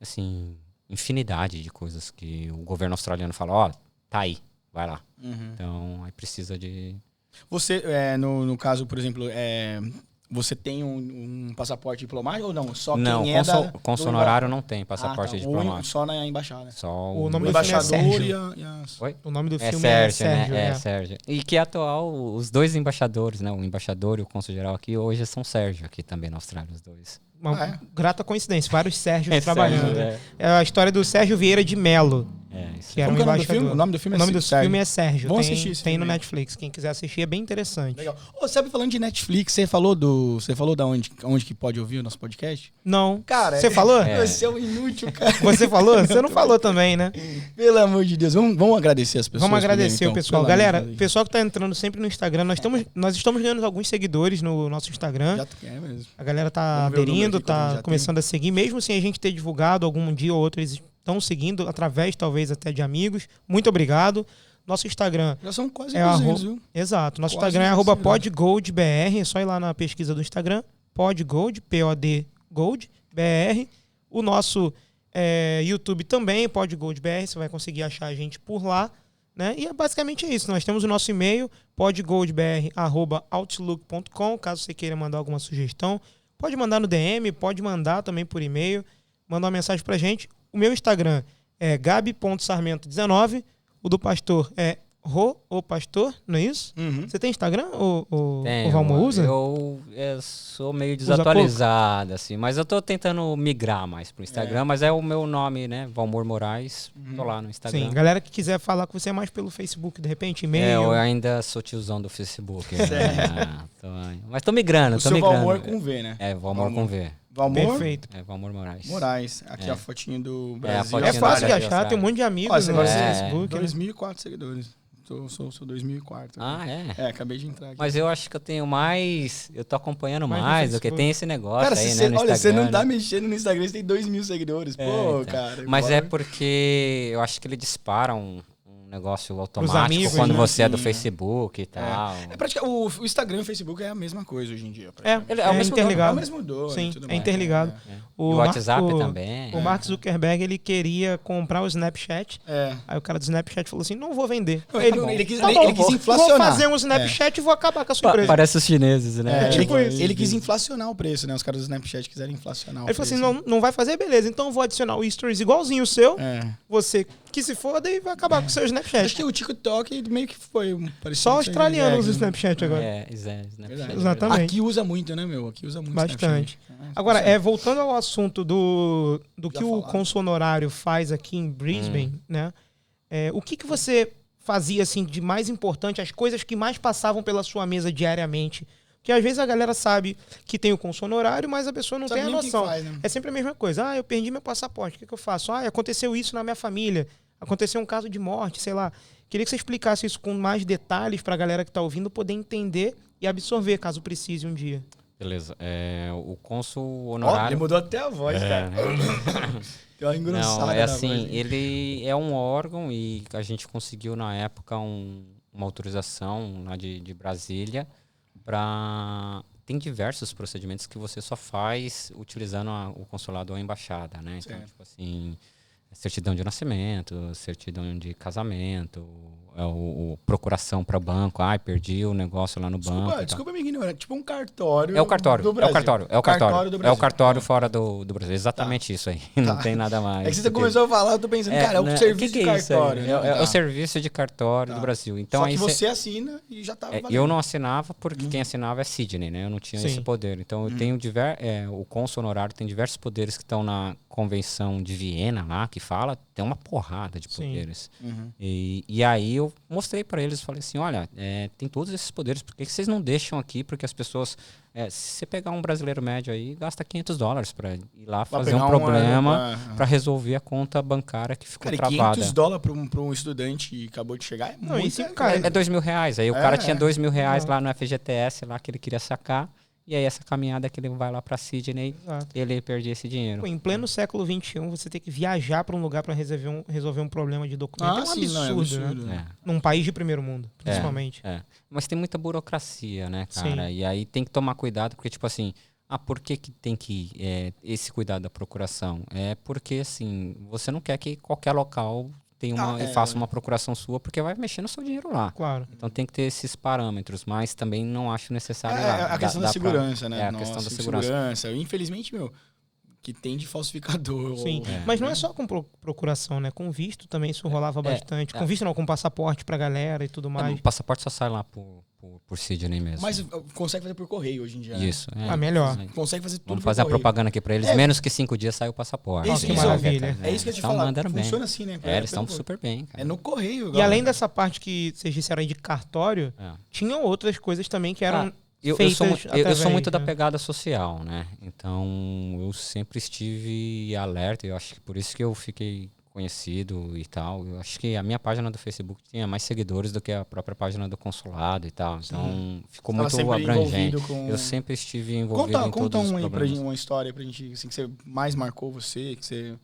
Assim, infinidade de coisas que o governo australiano fala, ó, tá aí, vai lá. Então, aí precisa de... Você, no caso, por exemplo, você tem um passaporte diplomático ou não? Só não, quem cônsul honorário não tem passaporte diplomático. Só na embaixada. Só o nome do embaixador filme é Sérgio. O nome do filme é Sérgio. Né? Sérgio. E que atual, os dois embaixadores, né? O embaixador e o cônsul-geral aqui, hoje são Sérgio aqui também na Austrália, os dois. Uma grata coincidência, vários Sérgios trabalhando. É a história do Sérgio Vieira de Mello. Isso. Que era um embaixador. O nome do filme é Sérgio. Vamos assistir esse tem filme no Netflix. Quem quiser assistir é bem interessante. Legal. Sabe, falando de Netflix, você falou da onde que pode ouvir o nosso podcast? Não. Cara, você falou? Você é um inútil, cara. Você falou? Você não falou também, né? Pelo amor de Deus. Vamos agradecer as pessoas. Vamos agradecer primeiro, o pessoal. Galera, o pessoal que tá entrando sempre no Instagram, nós estamos ganhando alguns seguidores no nosso Instagram. Já é mesmo. A galera tá aderindo, tá começando a seguir, mesmo sem a gente ter divulgado algum dia ou outro, eles estão seguindo através, talvez, até de amigos. Muito obrigado. Nosso Instagram... Já são quase 200, viu? Exato. Nosso Instagram é @podgoldbr. É só ir lá na pesquisa do Instagram. Podgold, P-O-D, Gold, BR. O nosso YouTube também, podgoldbr. Você vai conseguir achar a gente por lá. Né? E basicamente é isso. Nós temos o nosso e-mail, podgoldbr@outlook.com. Caso você queira mandar alguma sugestão, pode mandar no DM, pode mandar também por e-mail. Manda uma mensagem pra gente. O meu Instagram é gabi.sarmento19. O do pastor é o pastor, não é isso? Você tem Instagram ou o Valmor usa? Eu sou meio desatualizado, assim, mas eu tô tentando migrar mais pro Instagram, mas é o meu nome, né? Valmor Moraes. Tô lá no Instagram. Sim, galera que quiser falar com você mais pelo Facebook, de repente, e-mail. Eu ainda sou tiozão do Facebook. Mas tô migrando, o seu Valmor com V, né? Valmor com V. Valmor? Perfeito. Valmor Moraes. Aqui a fotinho do Brasil. É fácil de achar, tem um monte de amigos no Facebook. 2004 seguidores. Sou 2004. Acabei de entrar aqui. Mas eu acho que eu tenho mais... Eu tô acompanhando mais do que tem esse negócio. Cara, aí, né, no Instagram. Olha, você não tá mexendo no Instagram, você tem 2.000 seguidores. Pô, cara. Mas é porque eu acho que ele dispara um negócio automático amigos, quando você é do Facebook e tal. O Instagram e o Facebook é a mesma coisa hoje em dia. É o mesmo interligado. É o mesmo dono. Sim, é interligado. O WhatsApp também. O Mark Zuckerberg, ele queria comprar o Snapchat. Aí o cara do Snapchat falou assim, não vou vender. Ele quis inflacionar. Vou fazer um Snapchat e vou acabar com a sua empresa. Parece os chineses, né? Ele quis inflacionar o preço, né? Os caras do Snapchat quiseram inflacionar o preço. Ele falou assim, não vai fazer, beleza. Então eu vou adicionar o Stories igualzinho o seu. Você que se foda e vai acabar com o seu Snapchat. Acho que o TikTok meio que foi parecido. Só australianos o Snapchat agora. Snapchat. Exatamente. Aqui usa muito, né, meu? Aqui usa muito bastante. Agora, voltando ao assunto do que o cônsul honorário faz aqui em Brisbane, né? O que você fazia assim de mais importante, as coisas que mais passavam pela sua mesa diariamente? Porque às vezes a galera sabe que tem o cônsul honorário, mas a pessoa não tem a noção. É sempre a mesma coisa. Eu perdi meu passaporte, o que eu faço? Aconteceu isso na minha família, aconteceu um caso de morte, sei lá. Queria que você explicasse isso com mais detalhes para a galera que está ouvindo poder entender e absorver, caso precise um dia. Beleza. O cônsul honorário... Ele mudou até a voz, cara. Deu uma engrossada. Não, assim, ele é um órgão e a gente conseguiu na época uma autorização lá de Brasília para... Tem diversos procedimentos que você só faz utilizando o consulado ou a embaixada, né? Então, tipo assim, certidão de nascimento, certidão de casamento, procuração para banco. Perdi o negócio lá no banco. Desculpa me ignorar. Tipo um cartório. É o cartório. Do Brasil. É o cartório fora do Brasil. Exatamente isso aí. Não tem nada mais. É que você começou a falar, eu tô pensando, cara, é o serviço de cartório. É o serviço de cartório do Brasil. Então, só que você assina e já tava valendo. Eu não assinava porque quem assinava é Sydney, né? Eu não tinha esse poder. Então eu tenho o cônsul honorário tem diversos poderes que estão na Convenção de Viena lá, que que fala, tem uma porrada de poderes. E aí eu mostrei para eles, falei assim, olha, tem todos esses poderes, por que vocês não deixam aqui? Porque as pessoas, se você pegar um brasileiro médio aí, gasta $500 para ir lá fazer um problema para resolver a conta bancária que ficou travada. $500 para um estudante que acabou de chegar muito, isso, cara. É R$2.000. Aí o cara tinha R$2.000 lá no FGTS, lá que ele queria sacar. E aí essa caminhada que ele vai lá para Sydney, ele perdia esse dinheiro. Pô, em pleno século XXI, você tem que viajar para um lugar para resolver um problema de documento. É um absurdo, né? Num país de primeiro mundo, principalmente. Mas tem muita burocracia, né, cara? Sim. E aí tem que tomar cuidado, porque tipo assim, por que tem que esse cuidado da procuração? É porque, assim, você não quer que qualquer local faça uma procuração sua, porque vai mexer no seu dinheiro lá. Claro. Então tem que ter esses parâmetros, mas também não acho necessário a questão da segurança, né? A questão da segurança. Infelizmente, que tem de falsificador. Sim, mas não é só com procuração, né? Com visto também isso rolava bastante. Com visto não, com passaporte pra galera e tudo mais. O passaporte só sai lá por Sydney mesmo. Mas consegue fazer por correio hoje em dia. Isso. Melhor. Consegue fazer tudo. Vamos fazer a propaganda aqui pra eles. Menos que 5 dias sai o passaporte. Que maravilha. É isso que eu te falar. Funciona assim, né? Eles estão super bem, cara. É no correio. E além dessa parte que vocês disseram aí de cartório, tinham outras coisas também que eram eu sou muito da pegada social, né? Então eu sempre estive alerta. Eu acho que por isso que eu fiquei conhecido e tal. Eu acho que a minha página do Facebook tinha mais seguidores do que a própria página do consulado e tal. Então ficou muito abrangente. Eu sempre estive envolvido em todos os problemas. Uma história pra gente, assim, que você mais marcou você, que você...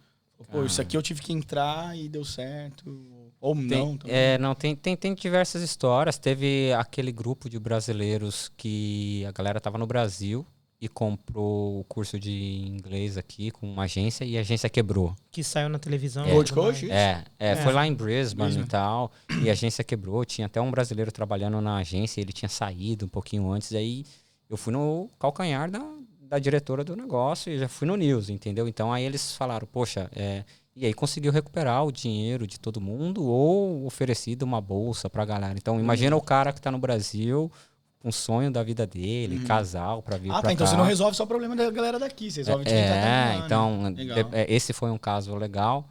Pô, isso aqui eu tive que entrar e deu certo... Ou não também. Tem diversas histórias. Teve aquele grupo de brasileiros que a galera tava no Brasil e comprou o curso de inglês aqui com uma agência e a agência quebrou. Que saiu na televisão. Gold Coast? Foi lá em Brisbane e tal. E a agência quebrou. Tinha até um brasileiro trabalhando na agência. Ele tinha saído um pouquinho antes. Aí eu fui no calcanhar da diretora do negócio e já fui no news, entendeu? Então aí eles falaram, poxa... E aí conseguiu recuperar o dinheiro de todo mundo ou oferecido uma bolsa pra galera. Então imagina o cara que tá no Brasil, um sonho da vida dele, casal, pra vir pra cá. Então você não resolve só o problema da galera daqui, você resolve de quem tá lá, então né? Esse foi um caso legal.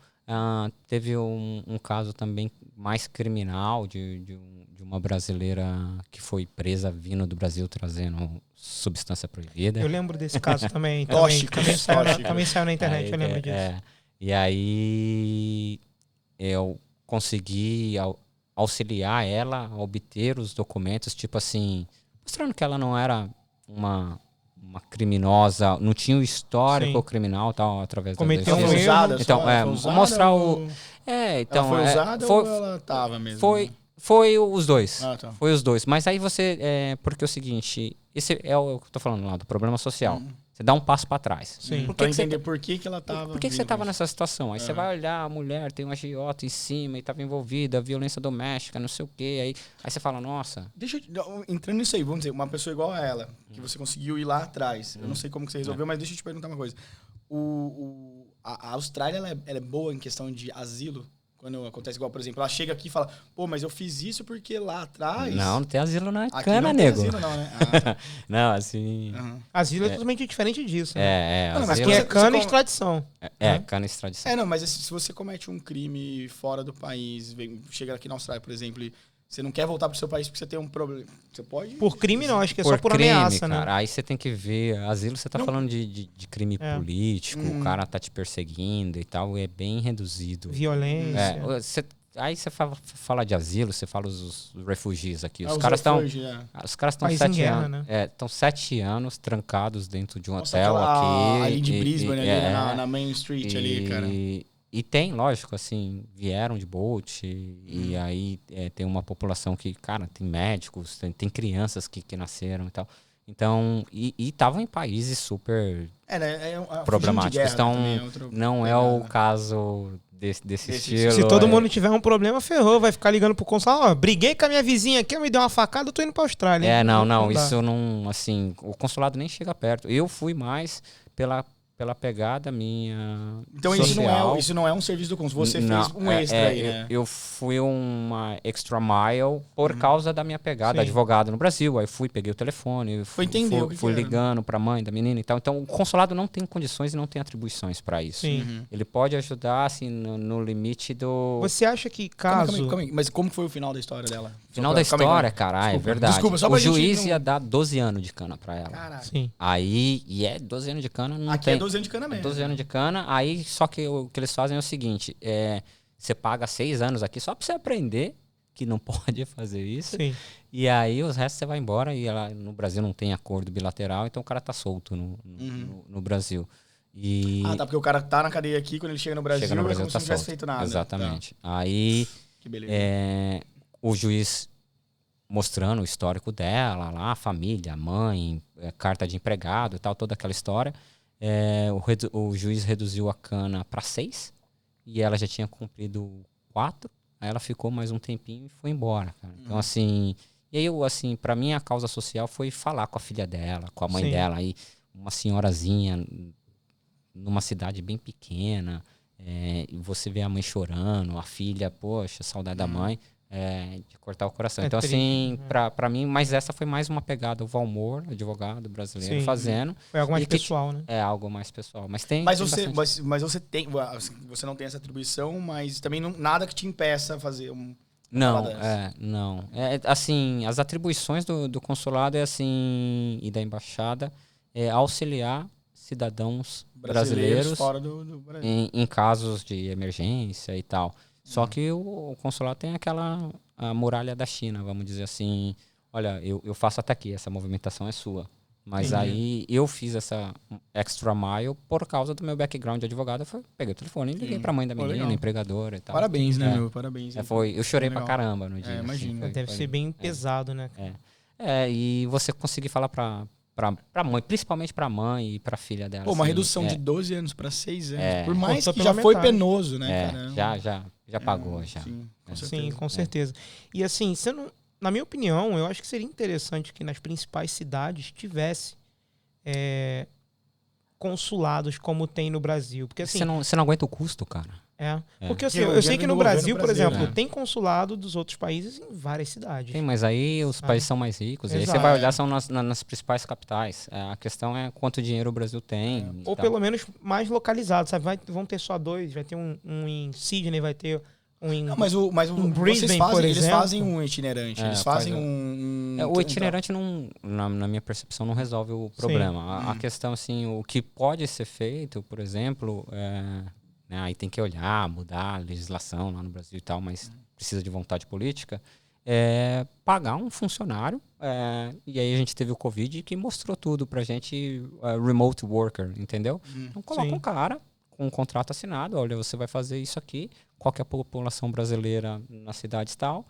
Teve um caso também mais criminal de uma brasileira que foi presa vindo do Brasil trazendo substância proibida. Eu lembro desse caso também. Também saiu na internet, eu lembro disso. E aí eu consegui auxiliar ela a obter os documentos, tipo assim, mostrando que ela não era uma criminosa, não tinha o histórico criminal tal, através da cometeu um erro. Então, mostrar o... Então, ela foi usada ou ela tava mesmo? Foi os dois. Tá. Foi os dois. Mas aí você... porque é o seguinte, esse é o que eu tô falando lá, do problema social. Você dá um passo para trás. Sim. Pra entender por que ela tava... Por que você tava nessa situação? Aí você vai olhar, a mulher tem um agiota em cima e tava envolvida, violência doméstica, não sei o quê. Aí você fala, nossa... Entrando nisso aí, vamos dizer, uma pessoa igual a ela, que você conseguiu ir lá atrás. Eu não sei como que você resolveu, mas deixa eu te perguntar uma coisa. A Austrália, ela é boa em questão de asilo? Quando acontece igual, por exemplo, ela chega aqui e fala, pô, mas eu fiz isso porque lá atrás... Não tem asilo na cana, não nego. Tem asilo não, né? Tá. Não, assim... Asilo é totalmente diferente disso. Né? Não, mas é cana e extradição. Cana e extradição. Não, mas se você comete um crime fora do país, chega aqui na Austrália, por exemplo, e você não quer voltar pro seu país porque você tem um problema, você pode... Por crime não, acho que é só por crime, ameaça, cara. Né? Aí você tem que ver, asilo você tá falando de crime político, o cara tá te perseguindo e tal, é bem reduzido. Violência. Aí você fala de asilo, você fala os refugiados aqui. Os caras estão 7 anos. Né? Estão 7 anos trancados dentro de um hotel aqui. Ali de Brisbane, ali na Main Street ali, cara. E tem, lógico, assim, vieram de boat e aí tem uma população que, cara, tem médicos, tem crianças que nasceram e tal. Então, e estavam em países super problemáticos. Então, não é o caso desse estilo. Se todo mundo tiver um problema, ferrou. Vai ficar ligando pro consulado. Briguei com a minha vizinha aqui, me deu uma facada, eu tô indo pra Austrália. Não, isso não, assim, o consulado nem chega perto. Eu fui mais pela pegada minha então social. isso não é um serviço do cônsul, você fez um extra aí, né? Eu fui uma extra mile por causa da minha pegada, advogado no Brasil. Aí peguei o telefone, fui ligando para a mãe da menina e tal. Então o consulado não tem condições e não tem atribuições para isso. Ele pode ajudar assim no limite do... Você acha que caso... Calma aí. Mas como foi o final da história dela? Final da história, cara, é verdade. Desculpa, só o juiz ia dar 12 anos de cana pra ela. Caralho. Sim. Aí, 12 anos de cana não Aqui tem. é 12 anos de cana mesmo. 12 anos de cana, aí só que o que eles fazem é o seguinte, você paga 6 anos aqui só pra você aprender que não pode fazer isso. Sim. E aí os restos você vai embora e ela, no Brasil não tem acordo bilateral, então o cara tá solto no Brasil. E tá, porque o cara tá na cadeia aqui, quando ele chega no Brasil, é como se não tá tivesse solto. feito nada. Exatamente. Tá. Aí que beleza. o juiz mostrando o histórico dela, lá, a família, a mãe, carta de empregado e tal, toda aquela história. O juiz reduziu a cana para 6 e ela já tinha cumprido 4. Aí ela ficou mais um tempinho e foi embora, cara. Então, assim... E aí, assim, pra mim, a causa social foi falar com a filha dela, com a mãe dela. Aí, uma senhorazinha numa cidade bem pequena, e você vê a mãe chorando, a filha, poxa, saudade da mãe. De cortar o coração. Então, triste, assim, pra mim, mas essa foi mais uma pegada, o Valmor, advogado brasileiro, fazendo. Foi algo mais pessoal, né? É algo mais pessoal. Mas tem. Mas você tem. Você não tem essa atribuição, mas também nada que te impeça fazer um. Não. Assim, as atribuições do consulado assim, e da embaixada é auxiliar cidadãos brasileiros fora do Brasil. Em casos de emergência e tal. Só que o consulado tem a muralha da China, vamos dizer assim. Olha, eu faço até aqui, essa movimentação é sua. Mas aí eu fiz essa extra mile por causa do meu background de advogado. Peguei o telefone e liguei pra mãe da menina, empregadora e tal. Parabéns, né, meu? Parabéns. Eu chorei pra caramba no dia. Imagina. Assim, deve ser bem pesado, né? E você conseguir falar pra mãe, principalmente pra mãe e pra filha dela. Pô, uma assim, redução de 12 anos pra 6 anos. Por mais que já foi penoso, né, cara? Já pagou, já. Sim, com certeza. E assim, na minha opinião, eu acho que seria interessante que nas principais cidades tivesse consulados como tem no Brasil. Porque assim... Você não aguenta o custo, cara. Porque assim, eu sei que no Brasil, por exemplo, tem consulado dos outros países em várias cidades. Tem, mas aí os países são mais ricos. Exato. E aí você vai olhar, são nas principais capitais. A questão é quanto dinheiro o Brasil tem. Ou pelo menos mais localizado, sabe? Vão ter só 2, vai ter um em Sydney, vai ter um em... Não, mas Brisbane, por exemplo. Eles fazem um itinerante. Eles fazem o itinerante, não, na minha percepção, não resolve o problema. A questão, assim, o que pode ser feito, por exemplo... aí tem que olhar, mudar a legislação lá no Brasil e tal, mas precisa de vontade política, pagar um funcionário, e aí a gente teve o Covid que mostrou tudo pra gente, remote worker, entendeu? Então coloca um cara com um contrato assinado, olha, você vai fazer isso aqui, qual que é a população brasileira na cidade e tal,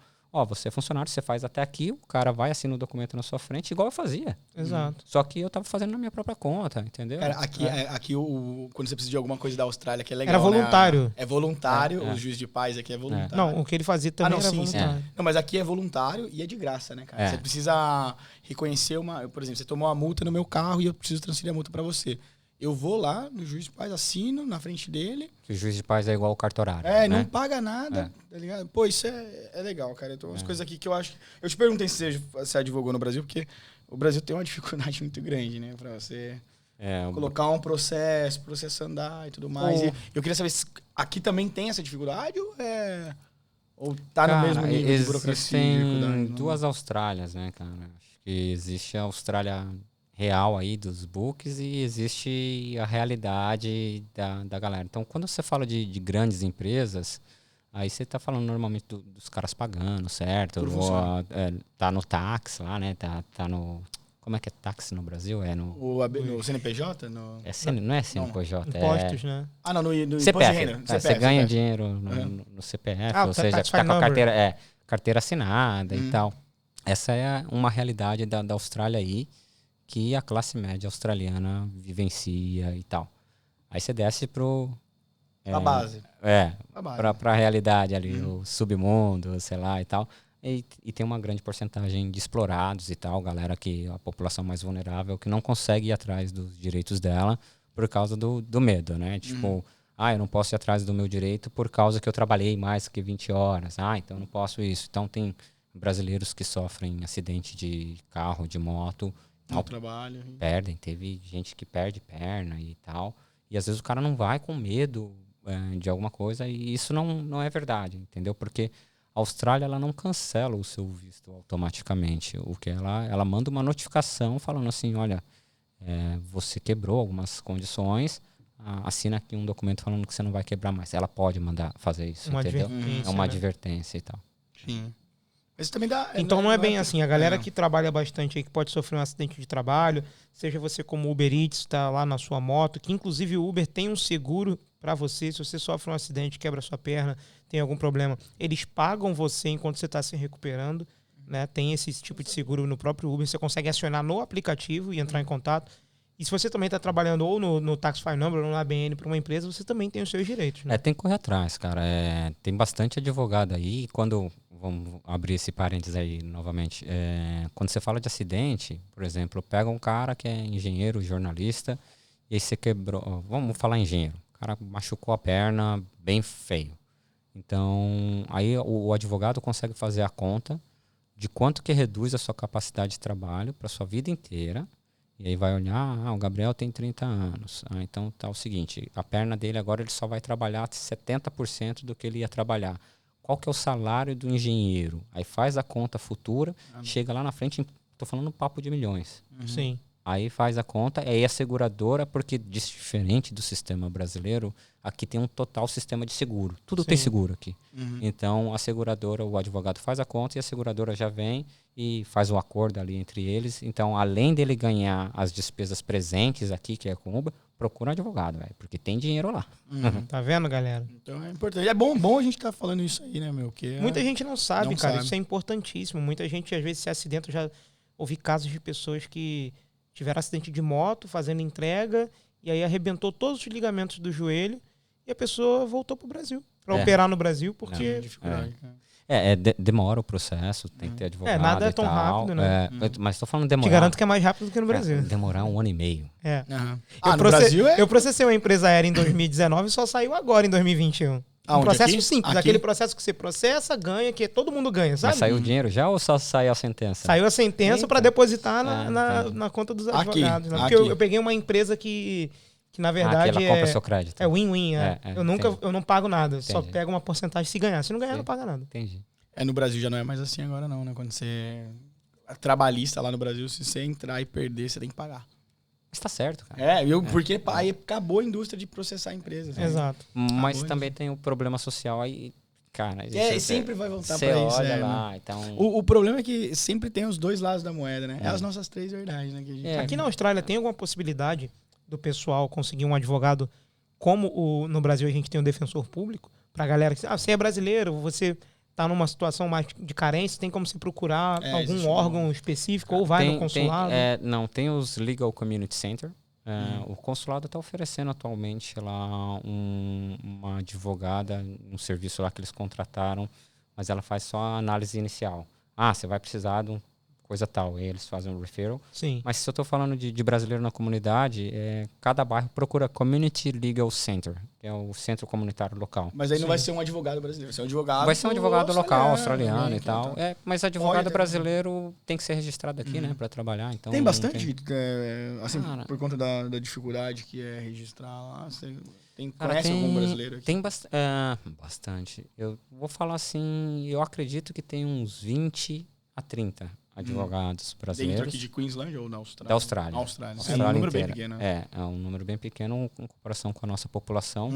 você é funcionário, você faz até aqui, o cara vai, assina o documento na sua frente, igual eu fazia. Exato. Só que eu tava fazendo na minha própria conta, entendeu? Cara, aqui quando você precisa de alguma coisa da Austrália, que é legal, era voluntário. Né? É voluntário, o juiz de paz aqui é voluntário. Não, o que ele fazia também era voluntário. Não, mas aqui é voluntário e é de graça, né, cara? Você precisa reconhecer por exemplo, você tomou uma multa no meu carro e eu preciso transferir a multa pra você. Eu vou lá no juiz de paz, assino na frente dele. Que o juiz de paz é igual o cartorário. Não paga nada, tá ligado? Pô, isso é legal, cara. Então, umas coisas aqui que eu acho... Eu te perguntei se você advogou no Brasil, porque o Brasil tem uma dificuldade muito grande, né? Pra você colocar um processo andar e tudo mais. E eu queria saber se aqui também tem essa dificuldade ou tá no mesmo nível de burocracia? Tem 2 Austrálias, né, cara? Acho que existe a Austrália... real aí dos books e existe a realidade da galera. Então, quando você fala de grandes empresas, aí você tá falando normalmente dos caras pagando, certo? Ou, tá no táxi lá, né? Tá no... Como é que é táxi no Brasil? No CNPJ? Não é CNPJ. Impostos, né? Não, no CPF. Você ganha dinheiro no CPF, ou seja, tá com a carteira assinada e tal. Essa é uma realidade da Austrália aí, que a classe média australiana vivencia e tal. Aí você desce pra base. Pra realidade ali, o submundo, sei lá e tal. E tem uma grande porcentagem de explorados e tal, galera a população mais vulnerável, que não consegue ir atrás dos direitos dela, por causa do medo, né? Tipo, eu não posso ir atrás do meu direito por causa que eu trabalhei mais que 20 horas. Então eu não posso isso. Então tem brasileiros que sofrem acidente de carro, de moto. No trabalho. Perdem. Teve gente que perde perna e tal. E às vezes o cara não vai com medo de alguma coisa e isso não é verdade, entendeu? Porque a Austrália ela não cancela o seu visto automaticamente. O que ela manda uma notificação falando assim, olha, você quebrou algumas condições, assina aqui um documento falando que você não vai quebrar mais. Ela pode mandar fazer isso, entendeu? É uma advertência e tal. Sim. Mas também dá... Então não é bem assim. A galera que trabalha bastante aí, que pode sofrer um acidente de trabalho, seja você como Uber Eats, está lá na sua moto, que inclusive o Uber tem um seguro para você. Se você sofre um acidente, quebra sua perna, tem algum problema, eles pagam você enquanto você está se recuperando. Né? Tem esse tipo de seguro no próprio Uber. Você consegue acionar no aplicativo e entrar em contato. E se você também está trabalhando ou no Taxify Number ou no ABN para uma empresa, você também tem os seus direitos. Né? Tem que correr atrás, cara. Tem bastante advogado aí. Vamos abrir esse parênteses aí novamente. Quando você fala de acidente, por exemplo, pega um cara que é engenheiro, jornalista, e aí você quebrou... Vamos falar engenheiro. O cara machucou a perna bem feio. Então, aí o advogado consegue fazer a conta de quanto que reduz a sua capacidade de trabalho para a sua vida inteira. E aí vai olhar, o Gabriel tem 30 anos. Então tá o seguinte, a perna dele agora ele só vai trabalhar 70% do que ele ia trabalhar. Qual que é o salário do engenheiro? Aí faz a conta futura, chega lá na frente, tô falando um papo de milhões. Sim. Aí faz a conta, aí a seguradora, porque diferente do sistema brasileiro, aqui tem um total sistema de seguro. Tudo tem seguro aqui. Então a seguradora, o advogado faz a conta e a seguradora já vem e faz o acordo ali entre eles. Então, além dele ganhar as despesas presentes aqui, que é com o Uber, procura um advogado, véio, porque tem dinheiro lá. Tá vendo, galera? Então é importante. É bom a gente estar falando isso aí, né, meu? Que muita gente não sabe, cara. Isso é importantíssimo. Muita gente, às vezes, se acidenta. Já ouvi casos de pessoas que tiveram acidente de moto, fazendo entrega, e aí arrebentou todos os ligamentos do joelho, e a pessoa voltou pro Brasil. Pra operar no Brasil, porque... Demora o processo, tem que ter advogado. Nada é tão rápido, né? Mas tô falando demorar. Te garanto que é mais rápido do que no Brasil. Demorar 1 ano e meio. No Brasil eu processei uma empresa aérea em 2019 e só saiu agora em 2021. Um processo simples, aquele processo que você processa, ganha, que todo mundo ganha, sabe? Mas saiu o dinheiro já ou só saiu a sentença? Saiu a sentença para depositar na conta dos advogados. Né? Porque eu peguei uma empresa que na verdade ela compra seu crédito. É win-win. Eu não pago nada, só pego uma porcentagem se ganhar. Se não ganhar, não paga nada. Entendi. No Brasil já não é mais assim agora não, né? Quando você é trabalhista lá no Brasil, se você entrar e perder, você tem que pagar. Mas tá certo, cara. Porque aí acabou a indústria de processar empresas. Né? Exato. Mas também tem o problema social aí, cara. Sempre vai voltar pra isso. Olha lá, então... O problema é que sempre tem os dois lados da moeda, né? É as nossas 3 verdades, né? Que a gente... Aqui na Austrália tem alguma possibilidade do pessoal conseguir um advogado como no Brasil a gente tem um defensor público, pra galera que você é brasileiro, você tá numa situação mais de carência, tem como se procurar algum órgão específico ou vai no consulado? Não, tem os Legal Community Center. O consulado está oferecendo atualmente lá uma advogada, um serviço lá que eles contrataram, mas ela faz só a análise inicial. Você vai precisar de coisa tal, e eles fazem um referral. Sim. Mas se eu estou falando de brasileiro na comunidade, cada bairro procura Community Legal Center, que é o centro comunitário local. Mas aí não vai ser um advogado brasileiro, vai ser um advogado local, australiano e tal. Mas advogado brasileiro tem que ser registrado aqui, né, para trabalhar. Então, tem bastante, assim, por conta da dificuldade que é registrar lá. Você conhece algum brasileiro aqui? Tem bastante. Eu vou falar assim, eu acredito que tem uns 20 a 30 advogados brasileiros. Dentro aqui de Queensland ou na Austrália? Da Austrália. Austrália. É um número bem pequeno. É um número bem pequeno em comparação com a nossa população.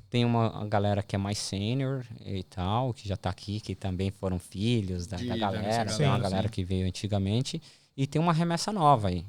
Tem uma galera que é mais sênior e tal, que já está aqui, que também foram filhos da galera. Tem uma galera que veio antigamente. E tem uma remessa nova aí,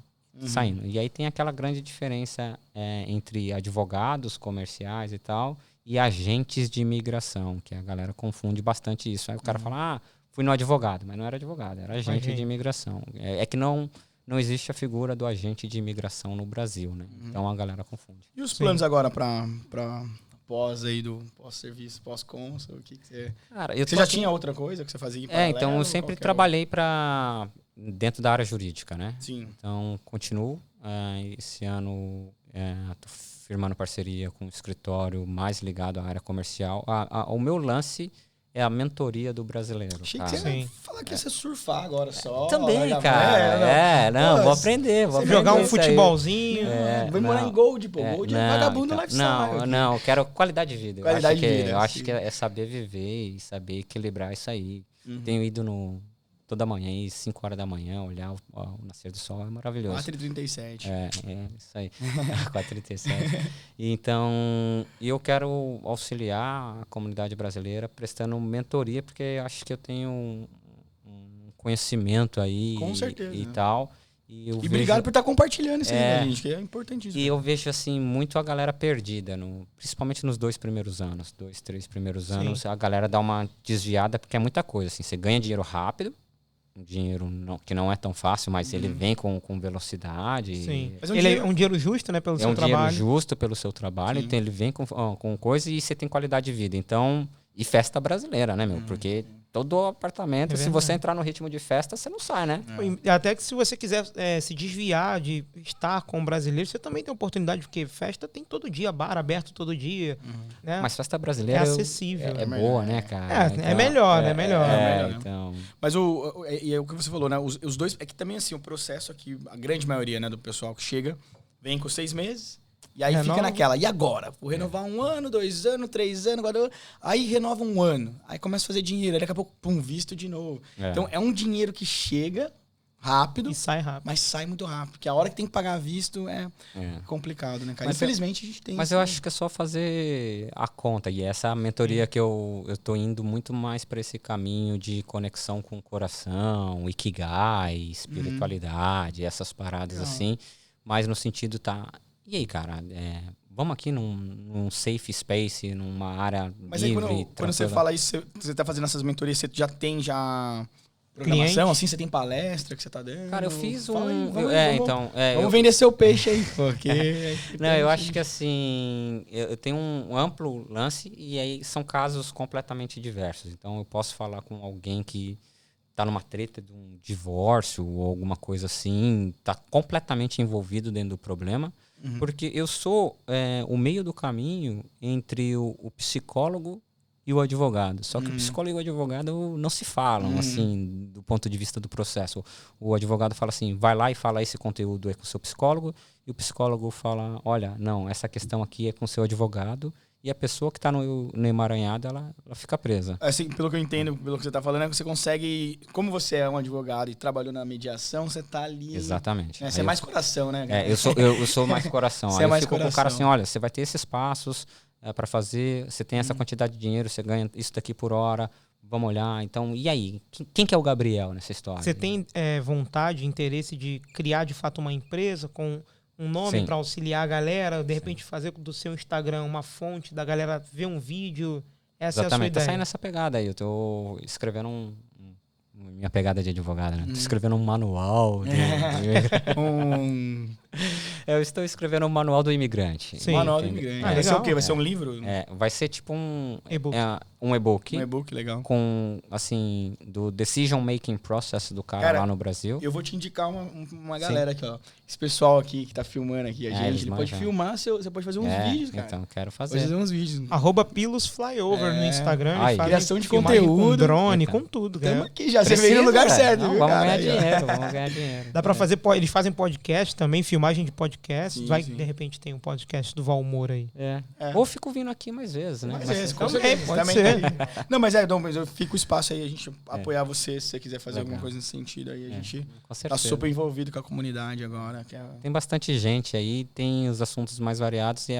saindo. E aí tem aquela grande diferença entre advogados comerciais e tal e agentes de imigração, que a galera confunde bastante isso. Aí o cara fala, fui no advogado, mas não era advogado, era agente de imigração. É que não existe a figura do agente de imigração no Brasil, né? Então a galera confunde. E os planos agora para pós-serviço, pós-consul? O que você... Cara, você já tinha outra coisa que você fazia? Então eu sempre trabalhei dentro da área jurídica, né? Sim. Então continuo. Esse ano Tô firmando parceria com um escritório mais ligado à área comercial. O meu lance é a mentoria do brasileiro. Achei que você ia falar que ia ser surfar agora só. Também, cara. Vou aprender. Vou jogar um futebolzinho. Vai morar em Gold, pô. Gold é vagabundo lifestyle. Não, eu quero qualidade de vida. Eu acho que é saber viver e saber equilibrar isso aí. Tenho ido toda manhã, 5 horas da manhã, olhar o nascer do sol, é maravilhoso. 4h37. Isso aí. 4h37. Então, eu quero auxiliar a comunidade brasileira prestando mentoria, porque acho que eu tenho um conhecimento aí. Com certeza. E tal. E obrigado por estar compartilhando isso aí, né, gente? Que é importantíssimo. E eu vejo, assim, muito a galera perdida, principalmente nos 2 primeiros anos. 2, 3 primeiros anos, a galera dá uma desviada, porque é muita coisa. Assim, você ganha dinheiro rápido, um dinheiro que não é tão fácil, mas ele vem com velocidade. Sim. Ele é um dinheiro justo, né, pelo seu trabalho. É um dinheiro justo pelo seu trabalho, então ele vem com coisa e você tem qualidade de vida. Então, e festa brasileira, né, meu? Porque todo apartamento, se você entrar no ritmo de festa, você não sai, né? Até que se você quiser se desviar de estar com o brasileiro, você também tem oportunidade, porque festa tem todo dia, bar aberto todo dia. Né? Mas festa brasileira é acessível. É boa, né, cara? Então, é melhor, né? Melhor. Então... Mas o que você falou, né? Os dois... É que também, assim, o processo aqui, a grande maioria, né, do pessoal que chega, vem com 6 meses... E aí fica naquela, e agora? Vou renovar 1 ano, 2 anos, 3 anos, 4 anos. Aí renova 1 ano. Aí começa a fazer dinheiro. Aí daqui a pouco, visto de novo. Então é um dinheiro que chega rápido. E sai rápido. Mas sai muito rápido. Porque a hora que tem que pagar visto é complicado, né, cara? Mas infelizmente a gente tem... Mas eu acho que é só fazer a conta. E essa mentoria que eu tô indo muito mais para esse caminho de conexão com o coração, ikigai, espiritualidade, essas paradas assim. Mas no sentido E aí, cara, vamos aqui num safe space, numa área Mas livre. Mas aí quando você fala isso, você tá fazendo essas mentorias, você já tem programação, assim, você tem palestra que você tá dando? Cara, eu fiz Vamos vender seu peixe aí, porque... Não, eu acho que assim, eu tenho um amplo lance e aí são casos completamente diversos. Então eu posso falar com alguém que tá numa treta de um divórcio ou alguma coisa assim, tá completamente envolvido dentro do problema. Porque eu sou o meio do caminho entre o psicólogo e o advogado. Só que o psicólogo e o advogado não se falam, assim, do ponto de vista do processo. O advogado fala assim, vai lá e fala esse conteúdo com o seu psicólogo, e o psicólogo fala, olha, não, essa questão aqui é com o seu advogado, e a pessoa que está no emaranhado, ela fica presa. Assim, pelo que eu entendo, pelo que você está falando, é que você consegue... Como você é um advogado e trabalhou na mediação, você está ali... Exatamente. Você é mais coração, né? Eu sou mais coração. Você aí mais eu fico coração. com o cara assim, olha, você vai ter esses passos para fazer, você tem essa quantidade de dinheiro, você ganha isso daqui por hora, vamos olhar. Então, e aí? Quem que é o Gabriel nessa história? Você tem vontade, interesse de criar, de fato, uma empresa com... um nome para auxiliar a galera, de repente fazer do seu Instagram uma fonte da galera ver um vídeo. Essa é a sua ideia. Tá saindo essa pegada aí. Eu tô escrevendo minha pegada de advogada, né? Tô escrevendo um manual. Eu estou escrevendo um manual do imigrante. Sim. Manual do imigrante. Vai ser o quê? Vai ser um livro? Vai ser tipo um e-book. Um e-book. Um e-book, legal. Com, assim, do decision making process do cara lá no Brasil. Eu vou te indicar uma galera aqui, ó. Esse pessoal aqui que tá filmando aqui, a gente, ele pode filmar, você pode fazer uns vídeos, cara. Então, quero fazer. Pode fazer uns vídeos. @pilosflyover no Instagram. Criação de conteúdo. Com drone, com tudo, cara. Estamos aqui já, você veio no lugar certo, viu, vamos cara? Vamos ganhar dinheiro. Dá pra fazer, eles fazem podcast também, filmagem de podcast. De repente tem um podcast do Valmor aí. Ou fico vindo aqui mais vezes, né? Pode ser. Não, mas mas eu fico o espaço aí, a gente apoiar você, se você quiser fazer alguma coisa nesse sentido aí, a gente tá super envolvido com a comunidade agora. Tem bastante gente aí, tem os assuntos mais variados e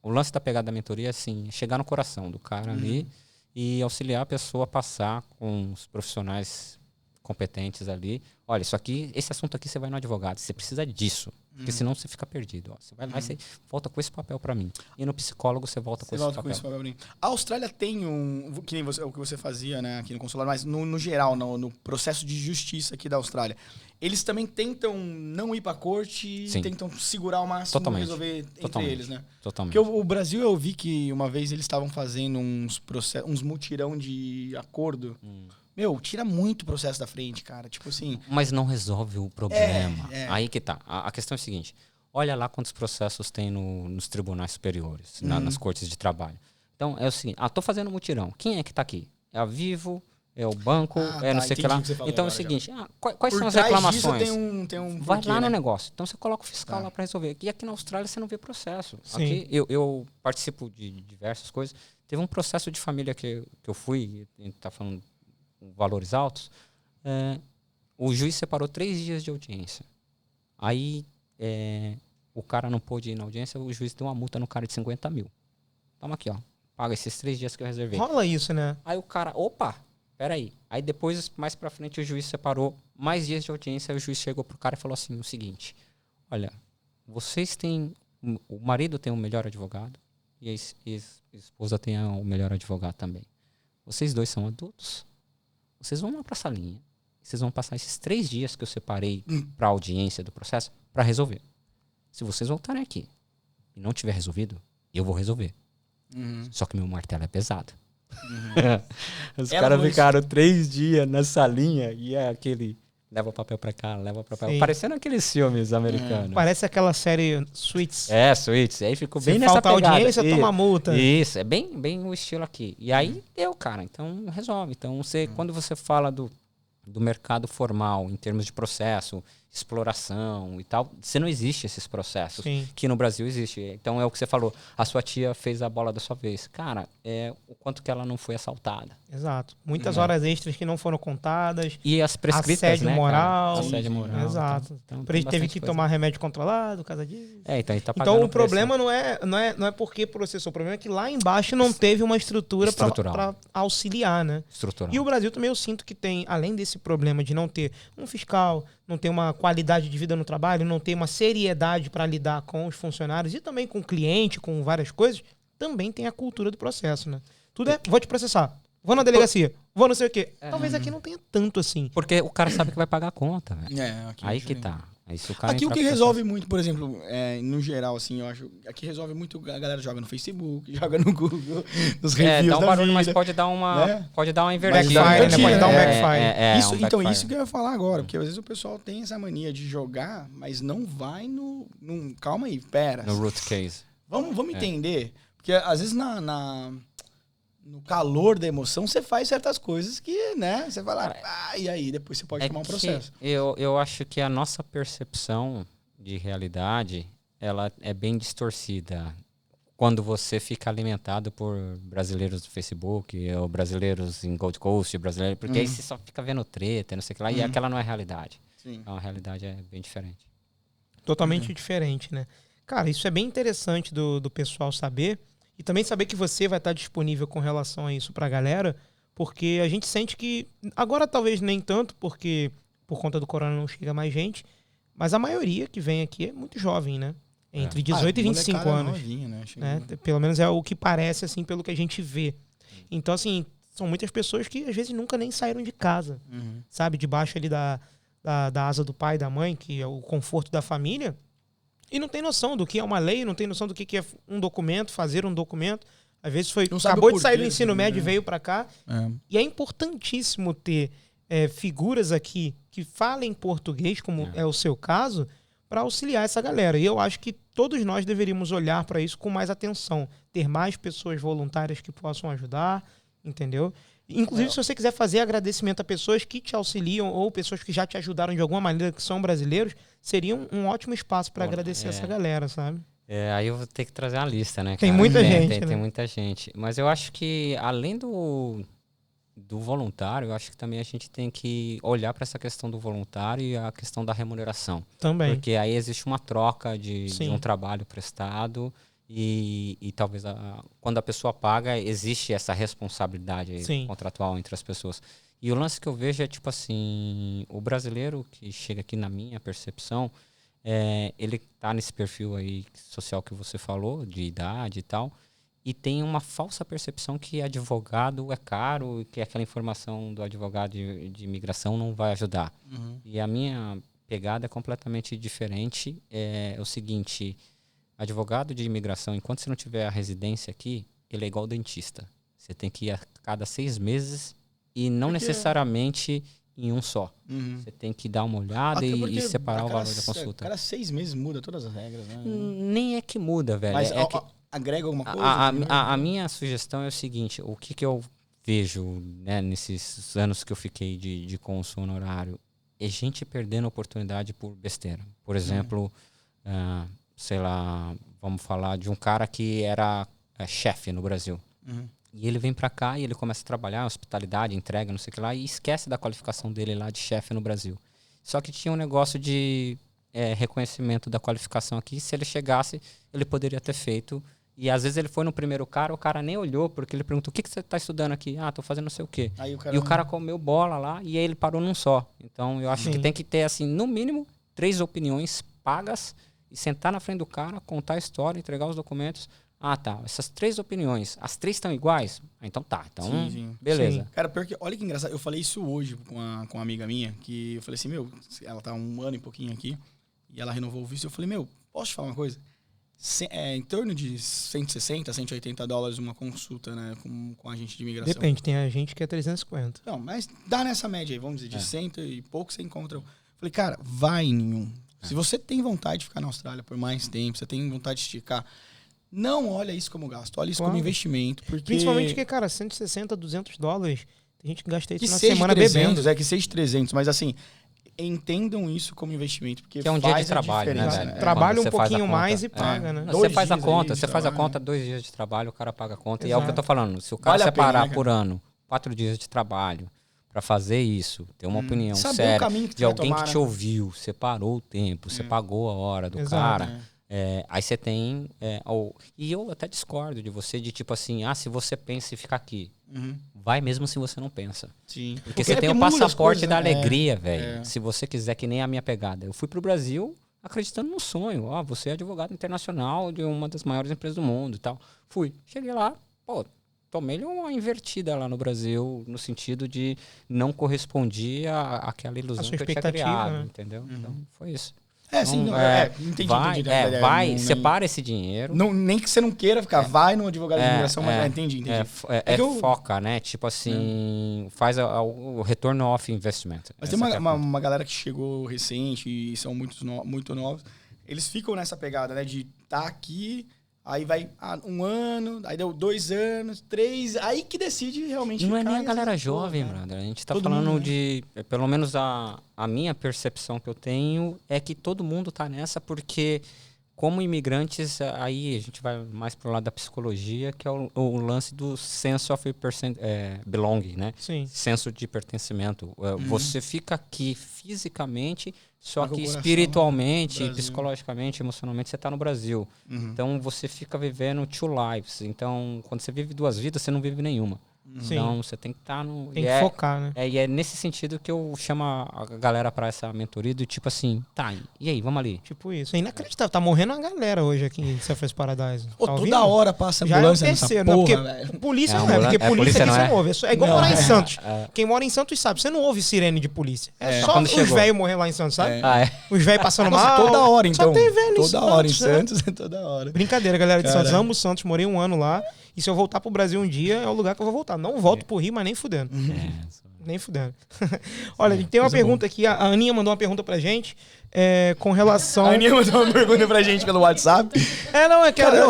o lance da pegada da mentoria, assim, é chegar no coração do cara ali e auxiliar a pessoa a passar com os profissionais competentes ali. Olha, esse assunto aqui você vai no advogado, você precisa disso. Porque senão você fica perdido. Ó. Você vai lá e você volta com esse papel para mim. E no psicólogo você volta com esse papel. A Austrália tem que nem o que você fazia, né, aqui no consulado, mas no geral, no processo de justiça aqui da Austrália, eles também tentam não ir para a corte e tentam segurar o máximo e resolver entre eles, né? Totalmente. Porque o Brasil, eu vi que uma vez eles estavam fazendo uns mutirão de acordo. Tira muito processo da frente, cara. Tipo assim... Mas não resolve o problema. Aí que tá. A questão é a seguinte. olha lá quantos processos tem nos tribunais superiores, nas cortes de trabalho. Então, é o seguinte, tô fazendo mutirão. Quem é que está aqui? É a Vivo, é o banco, não sei o que lá. Então é o seguinte, quais são as reclamações? Tem um vai porquê, lá no né? negócio. Então você coloca o fiscal lá para resolver. E aqui na Austrália você não vê processo. Sim. Aqui eu participo de diversas coisas. Teve um processo de família que eu fui, a gente está falando com valores altos, o juiz separou 3 dias de audiência. Aí o cara não pôde ir na audiência, o juiz deu uma multa no cara de 50 mil. Toma aqui, ó. Paga esses 3 dias que eu reservei. Rola isso, né? Aí o cara, opa, peraí. Aí depois, mais pra frente, o juiz separou mais dias de audiência. Aí o juiz chegou pro cara e falou assim, o seguinte, olha, vocês têm, o marido tem o melhor advogado e a esposa tem o melhor advogado também. Vocês dois são adultos. Vocês vão lá pra salinha. Vocês vão passar esses 3 dias que eu separei pra audiência do processo pra resolver. Se vocês voltarem aqui e não tiver resolvido, eu vou resolver. Só que meu martelo é pesado. Os caras ficaram 3 dias na salinha e é aquele... Leva o papel pra cá, leva o papel... Sim. Parecendo aqueles filmes americanos. Parece aquela série Suits. Suítes. Aí ficou Se bem nessa falta pegada. audiência, toma multa. Isso, é bem o estilo aqui. E aí deu, cara. Então resolve. Então quando você fala do mercado formal, em termos de processo, exploração e tal, você não existe esses processos. Sim. Que no Brasil existe. Então é o que você falou. A sua tia fez a bola da sua vez. Cara, o quanto que ela não foi assaltada. Exato. Muitas horas extras que não foram contadas. E as prescritas, assédio né, moral. cara? Assédio moral. Exato. Então, Por isso teve que tomar remédio controlado, por causa disso. Então ele tá pagando Então o problema não é porque processou. O problema é que lá embaixo não teve uma estrutura para auxiliar, né? Estrutural. E o Brasil também eu sinto que tem, além desse problema de não ter um fiscal, não ter uma qualidade de vida no trabalho, não ter uma seriedade para lidar com os funcionários e também com o cliente, com várias coisas, também tem a cultura do processo, né? Tudo vou te processar, vou na delegacia, vou não sei o quê. Talvez aqui não tenha tanto assim. Porque o cara sabe que vai pagar a conta, velho. Aí que tá. Aí, se o cara aqui o que resolve muito, por exemplo, no geral, assim, eu acho, aqui resolve muito, a galera joga no Facebook, joga no Google, nos reviews dá um barulho, mas pode dar uma, né? Pode dar uma invertida. Backfire, né? Pode dar um backfire. Isso, então, isso que eu ia falar agora, porque às vezes o pessoal tem essa mania de jogar, mas não vai no calma aí, pera. No root case. Vamos entender, porque às vezes no calor da emoção, você faz certas coisas que, né, você vai lá, e aí depois você pode tomar um processo. Eu acho que a nossa percepção de realidade, ela é bem distorcida. Quando você fica alimentado por brasileiros do Facebook, ou brasileiros em Gold Coast, porque aí você só fica vendo treta, não sei o que lá, e aquela não é a realidade. Sim. Então a realidade é bem diferente. Totalmente diferente, né? Cara, isso é bem interessante do pessoal saber. E também saber que você vai estar disponível com relação a isso pra galera, porque a gente sente que, agora talvez nem tanto, porque por conta do corona não chega mais gente, mas a maioria que vem aqui é muito jovem, né? Entre 18 e 25 anos. Novinha, né? Né? Pelo menos é o que parece, assim, pelo que a gente vê. Então, assim, são muitas pessoas que às vezes nunca nem saíram de casa, sabe? Debaixo ali da asa do pai e da mãe, que é o conforto da família. E não tem noção do que é uma lei, não tem noção do que é um documento, fazer um documento. Às vezes acabou de sair do ensino médio e veio para cá. E é importantíssimo ter figuras aqui que falem português, como é o seu caso, para auxiliar essa galera. E eu acho que todos nós deveríamos olhar para isso com mais atenção. Ter mais pessoas voluntárias que possam ajudar, entendeu? Inclusive, se você quiser fazer agradecimento a pessoas que te auxiliam ou pessoas que já te ajudaram de alguma maneira, que são brasileiros, seria um ótimo espaço para agradecer essa galera, sabe? Aí eu vou ter que trazer uma lista, né, cara? Tem muita gente, né? Tem muita gente. Mas eu acho que, além do voluntário, eu acho que também a gente tem que olhar para essa questão do voluntário e a questão da remuneração. Também. Porque aí existe uma troca de um trabalho prestado e talvez quando a pessoa paga, existe essa responsabilidade contratual entre as pessoas. E o lance que eu vejo é, tipo assim, o brasileiro que chega aqui, na minha percepção, ele tá nesse perfil aí social que você falou, de idade e tal, e tem uma falsa percepção que advogado é caro e que aquela informação do advogado de imigração não vai ajudar. E a minha pegada é completamente diferente. É o seguinte: advogado de imigração, enquanto você não tiver a residência aqui, ele é igual dentista. Você tem que ir a cada 6 meses e não necessariamente em um só. Você tem que dar uma olhada e separar o valor da consulta. Cada 6 meses muda todas as regras, né? Nem é que muda, velho. Mas que agrega alguma coisa? A minha sugestão é o seguinte, o que eu vejo, né, nesses anos que eu fiquei de cônsul honorário, é gente perdendo oportunidade por besteira. Por exemplo, sei lá, vamos falar de um cara que era chefe no Brasil. E ele vem pra cá e ele começa a trabalhar, hospitalidade, entrega, não sei o que lá, e esquece da qualificação dele lá de chefe no Brasil. Só que tinha um negócio de reconhecimento da qualificação aqui. Se ele chegasse, ele poderia ter feito. E às vezes ele foi no primeiro cara, o cara nem olhou, porque ele perguntou, o que você tá estudando aqui? Ah, tô fazendo não sei o quê. O cara comeu bola lá e aí ele parou num só. Então eu acho que tem que ter, assim, no mínimo, 3 opiniões pagas e sentar na frente do cara, contar a história, entregar os documentos. Ah, tá. Essas 3 opiniões, as 3 estão iguais? Ah, então tá. Então, beleza. Cara, pior que, olha que engraçado. Eu falei isso hoje com uma amiga minha, que eu falei assim, ela tá 1 ano e pouquinho aqui, e ela renovou o visto. Eu falei, posso te falar uma coisa? Em torno de 160, 180 dólares uma consulta, né, com a agente de imigração. Depende, tem agente que é 350. Não, mas dá nessa média aí, vamos dizer, de 100 e pouco você encontra. Eu falei, cara, vai em nenhum. Se você tem vontade de ficar na Austrália por mais tempo, você tem vontade de esticar, não olha isso como gasto, olha isso como investimento. Porque... Principalmente porque, cara, 160, 200 dólares, tem gente que gasta isso que na semana 300, bebendo. Que seja 300, mas assim, entendam isso como investimento. Porque que é um dia de trabalho, né, velho? Trabalha um pouquinho mais e paga, né? Você faz a conta, você faz a conta, 2 dias de trabalho, o cara paga a conta. Exato. E é o que eu tô falando, se o cara separar por ano 4 dias de trabalho pra fazer isso, ter uma opinião séria de alguém que te ouviu, separou o tempo, você pagou a hora do cara... aí você tem... e eu até discordo de você, de tipo assim, se você pensa em ficar aqui, vai mesmo se você não pensa. Sim. Porque você tem o passaporte da alegria, velho. Se você quiser, que nem a minha pegada. Eu fui pro Brasil acreditando no sonho. Você é advogado internacional de uma das maiores empresas do mundo e tal. Fui. Cheguei lá, tomei uma invertida lá no Brasil, no sentido de não correspondir àquela ilusão que eu tinha criado, né? Entendeu? Então, foi isso. Entendi. Separa esse dinheiro. Nem que você não queira ficar, vai no advogado de imigração, mas entendi. Foca, né? Tipo assim, faz o return of investment. Mas tem uma galera que chegou recente e são muito novos. Eles ficam nessa pegada, né? De estar aqui, aí vai 1 ano, aí deu 2 anos, 3, aí que decide realmente não ficar. Não é nem a galera jovem, brother. A gente tá falando de... Pelo menos a minha percepção que eu tenho é que todo mundo tá nessa porque, como imigrantes, aí a gente vai mais pro lado da psicologia, que é o lance do sense of belonging, né? Sim. Senso de pertencimento. Você fica aqui fisicamente... Só que espiritualmente, psicologicamente, emocionalmente, você está no Brasil. Então, você fica vivendo 2 lives. Então, quando você vive 2 vidas, você não vive nenhuma. Então, você tem que estar no... Tem que focar, né? E é nesse sentido que eu chamo a galera para essa mentoria do tipo assim, e aí, vamos ali. Tipo isso. É inacreditável. Tá morrendo uma galera hoje aqui em Surfers Paradise. Tá toda hora passa ambulância nessa porra, porque polícia não é. Porque polícia aqui você não ouve. É igual morar em Santos. Quem mora em Santos sabe. Você não ouve sirene de polícia. É só os velhos morrer lá em Santos, sabe? Os velhos passando mal. Toda hora, então. Só tem velho toda hora em Santos, toda hora. Brincadeira, galera de Santos. Amo Santos. Morei 1 ano lá. E se eu voltar pro Brasil um dia, é o lugar que eu vou voltar. Não volto pro Rio, mas nem fudendo. Nem fudendo. Olha, tem uma pergunta aqui. A Aninha mandou uma pergunta pra gente. Com relação... A Aninha mandou uma pergunta pra gente pelo WhatsApp.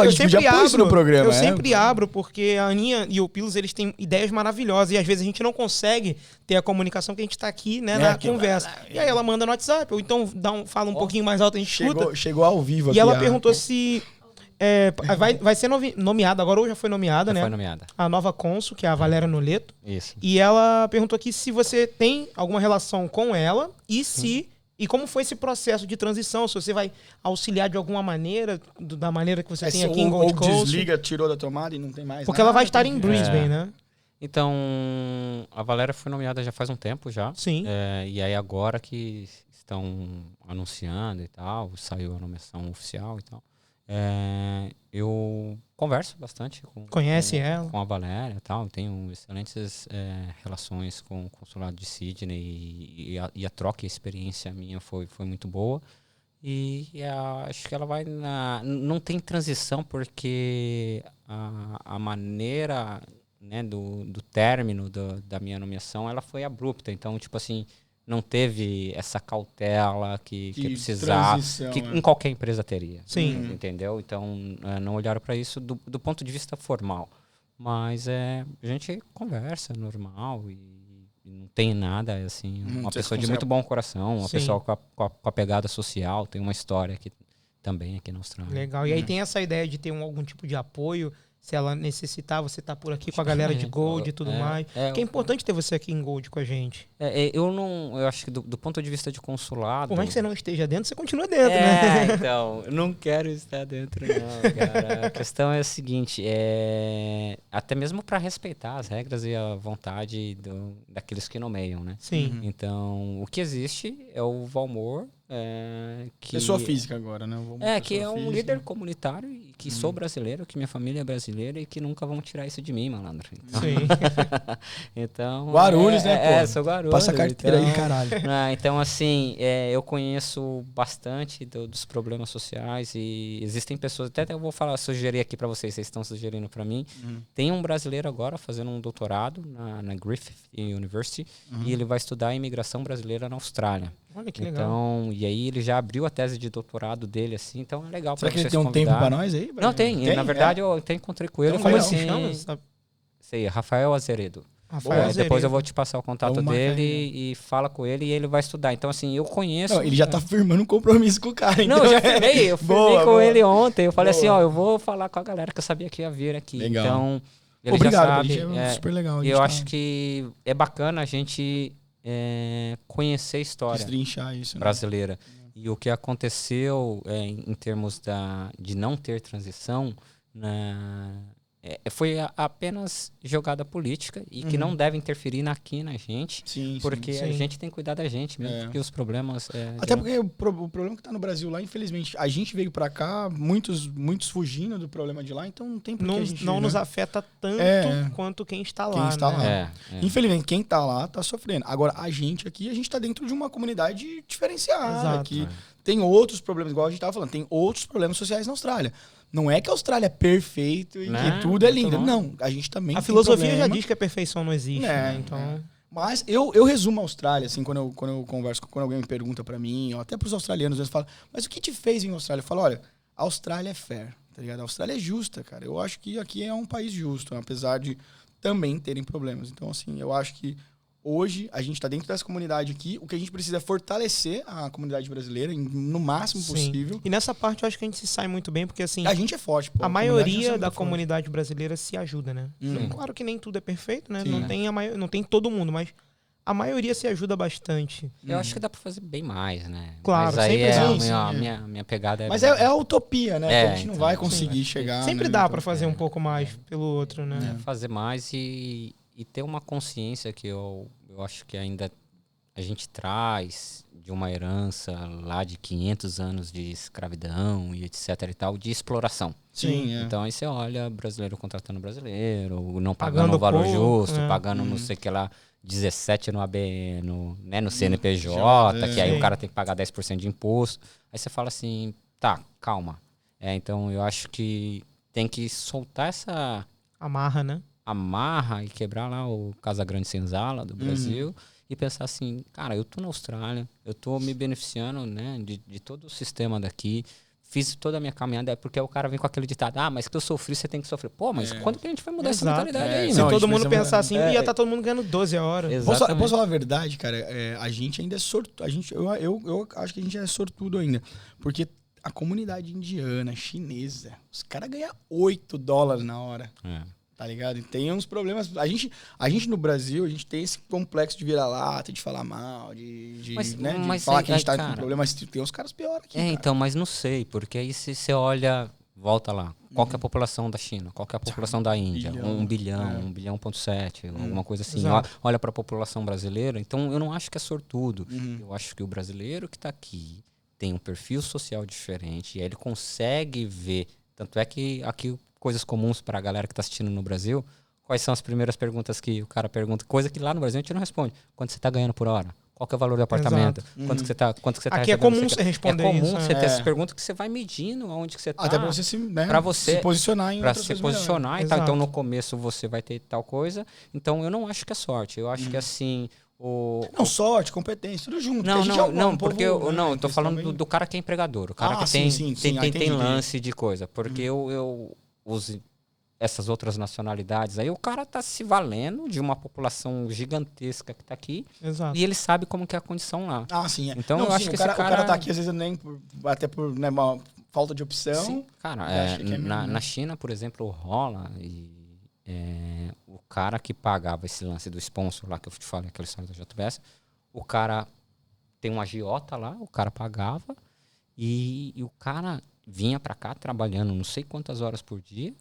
Eu sempre abro no programa. Eu sempre abro, porque a Aninha e o Pilos, eles têm ideias maravilhosas. E às vezes a gente não consegue ter a comunicação que a gente tá aqui, né, na conversa. E aí ela manda no WhatsApp. Ou então fala um pouquinho mais alto, a gente escuta. Chegou ao vivo aqui. E ela perguntou se... vai ser nomeada, agora ou já foi nomeada, né? Foi nomeada. A nova cônsul, que é a Valéria Noleto. Isso. E ela perguntou aqui se você tem alguma relação com ela e como foi esse processo de transição, se você vai auxiliar de alguma maneira, da maneira que você tem aqui em Gold Coast. Ou desliga, tirou da tomada e não tem mais porque ela vai estar em Brisbane, né? Então, a Valéria foi nomeada já faz um tempo já. Sim. E aí agora que estão anunciando e tal, saiu a nomeação oficial e tal. Eu converso bastante com a Valéria e tal. Tenho excelentes relações com o consulado de Sydney e a troca e a experiência minha foi muito boa. E acho que ela vai não tem transição porque a maneira né, do término da minha nomeação, ela foi abrupta. Então, tipo assim, não teve essa cautela que precisava, que em qualquer empresa teria. Sim. Entendeu? Então, não olharam para isso do ponto de vista formal. Mas a gente conversa normal e não tem nada, assim, uma pessoa de muito bom coração, uma pessoa com a pegada social, tem uma história aqui, também aqui na Austrália. Legal. E aí tem essa ideia de ter algum tipo de apoio, se ela necessitar, você tá por aqui com a galera de Gold e tudo mais. Que é importante ter você aqui em Gold com a gente. Eu acho que do ponto de vista de consulado... Por mais que você não esteja dentro, você continua dentro, né? Então, eu não quero estar dentro não, cara. A questão é a seguinte, até mesmo para respeitar as regras e a vontade daqueles que nomeiam, né? Sim. Então, o que existe é o Valmor, que pessoa física agora, né? Que é um líder comunitário e que sou brasileiro, que minha família é brasileira e que nunca vão tirar isso de mim, malandro. Então, sim. Então, Guarulhos, né, pô? Sou Guarulhos. Passa a carteira aí, caralho. Então, assim, eu conheço bastante dos problemas sociais e existem pessoas, até eu vou sugerir aqui para vocês estão sugerindo para mim. Tem um brasileiro agora fazendo um doutorado na Griffith University e ele vai estudar a imigração brasileira na Austrália. Olha que legal. Então, e aí ele já abriu a tese de doutorado dele, assim, então é legal para vocês. Será que ele tem um tempo para nós aí? Não, tem. Na verdade, eu até encontrei com ele. Então, Eu falei assim, assim... Sei, Rafael Azeredo. Rafael Depois eu vou te passar o contato dele e fala com ele e ele vai estudar. Então, assim, eu conheço... Não, ele já tá firmando um compromisso com o cara. Então não, eu já firmei. Eu firmei com ele ontem. Eu falei assim, eu vou falar com a galera que eu sabia que ia vir aqui. Legal. Então, ele obrigado, já sabe. É super legal. Eu acho que é bacana a gente conhecer a história isso, né? brasileira. E o que aconteceu em termos de não ter transição foi apenas jogada política e que não deve interferir na gente, porque a gente tem que cuidar da gente mesmo, porque os problemas... Até porque o problema que está no Brasil lá, infelizmente, a gente veio para cá, muitos fugindo do problema de lá, então não tem por que a gente... Não nos afeta tanto quanto quem está lá. Quem está lá. Infelizmente, quem está lá está sofrendo. Agora, a gente aqui, a gente está dentro de uma comunidade diferenciada. Exato, que tem outros problemas, igual a gente estava falando, tem outros problemas sociais na Austrália. Não é que a Austrália é perfeito e que tudo é lindo. Não, a gente também a filosofia já diz que a perfeição não existe, né? Então... Mas eu resumo a Austrália, assim, quando eu converso, quando alguém me pergunta pra mim, ou até pros australianos, às vezes falam, mas o que te fez vir à Austrália? Eu falo, olha, a Austrália é fair, tá ligado? A Austrália é justa, cara. Eu acho que aqui é um país justo, apesar de também terem problemas. Então, assim, eu acho que hoje, a gente está dentro dessa comunidade aqui. O que a gente precisa é fortalecer a comunidade brasileira no máximo possível. E nessa parte eu acho que a gente se sai muito bem, porque assim... A gente é forte, pô. A maioria da comunidade brasileira se ajuda, né? Claro que nem tudo é perfeito, né? Não tem todo mundo, mas a maioria se ajuda bastante. Eu acho que dá pra fazer bem mais, né? Claro, mas aí sempre minha pegada Mas é a utopia, né? A gente não vai conseguir chegar... Sempre dá pra fazer um pouco mais pelo outro, né? Fazer mais e ter uma consciência que eu acho que ainda a gente traz de uma herança lá de 500 anos de escravidão e etc e tal, de exploração. Então aí você olha brasileiro contratando brasileiro, não pagando o valor justo, pagando não sei o que lá, 17 no AB, no CNPJ, que aí o cara tem que pagar 10% de imposto. Aí você fala assim, tá, calma. Então eu acho que tem que soltar essa... amarra, né? Amarra e quebrar lá o Casa Grande Senzala do Brasil e pensar assim, cara, eu tô na Austrália, eu tô me beneficiando, né, de todo o sistema daqui, fiz toda a minha caminhada, porque o cara vem com aquele ditado, mas que eu sofri, você tem que sofrer. Pô, mas quando que a gente vai mudar essa mentalidade aí? Se todo mundo pensar assim, ia estar todo mundo ganhando 12 horas. Posso falar a verdade, cara? A gente ainda é sortudo. Eu acho que a gente é sortudo ainda, porque a comunidade indiana, chinesa, os caras ganham $8 na hora. Tá ligado? E tem uns problemas. A gente no Brasil, a gente tem esse complexo de vira-lata, de falar mal, de falar que a gente tá com problema, mas tem uns caras piores aqui. Então, mas não sei, porque aí se você olha, volta lá, qual que é a população da China? Qual que é a população da Índia? 1 bilhão, 1,7 bilhão, alguma coisa assim. Olha para a população brasileira, então eu não acho que é sortudo. Eu acho que o brasileiro que tá aqui tem um perfil social diferente e aí ele consegue ver. Tanto é que aqui coisas comuns para a galera que está assistindo no Brasil, quais são as primeiras perguntas que o cara pergunta? Coisa que lá no Brasil a gente não responde. Quanto você está ganhando por hora? Qual que é o valor do apartamento? Quanto que você tá Aqui é comum você responder isso. É comum você ter essas perguntas que você vai medindo aonde que você tá. Até pra você se posicionar em outras coisas. Pra se posicionar e tal. Então, no começo você vai ter tal coisa. Então, eu não acho que é sorte. Eu acho que, assim... sorte, competência, tudo junto. Eu tô falando do cara que é empregador. O cara que tem lance de coisa. Porque essas outras nacionalidades aí, o cara tá se valendo de uma população gigantesca que tá aqui. Exato. E ele sabe como que é a condição lá. Sim. Então eu acho que o cara tá aqui às vezes até por uma falta de opção. Sim. Cara, na China, por exemplo, rola o cara que pagava esse lance do sponsor lá que eu te falei, aquela história da JBS, o cara tem um agiota lá, o cara pagava e o cara vinha pra cá trabalhando não sei quantas horas por dia.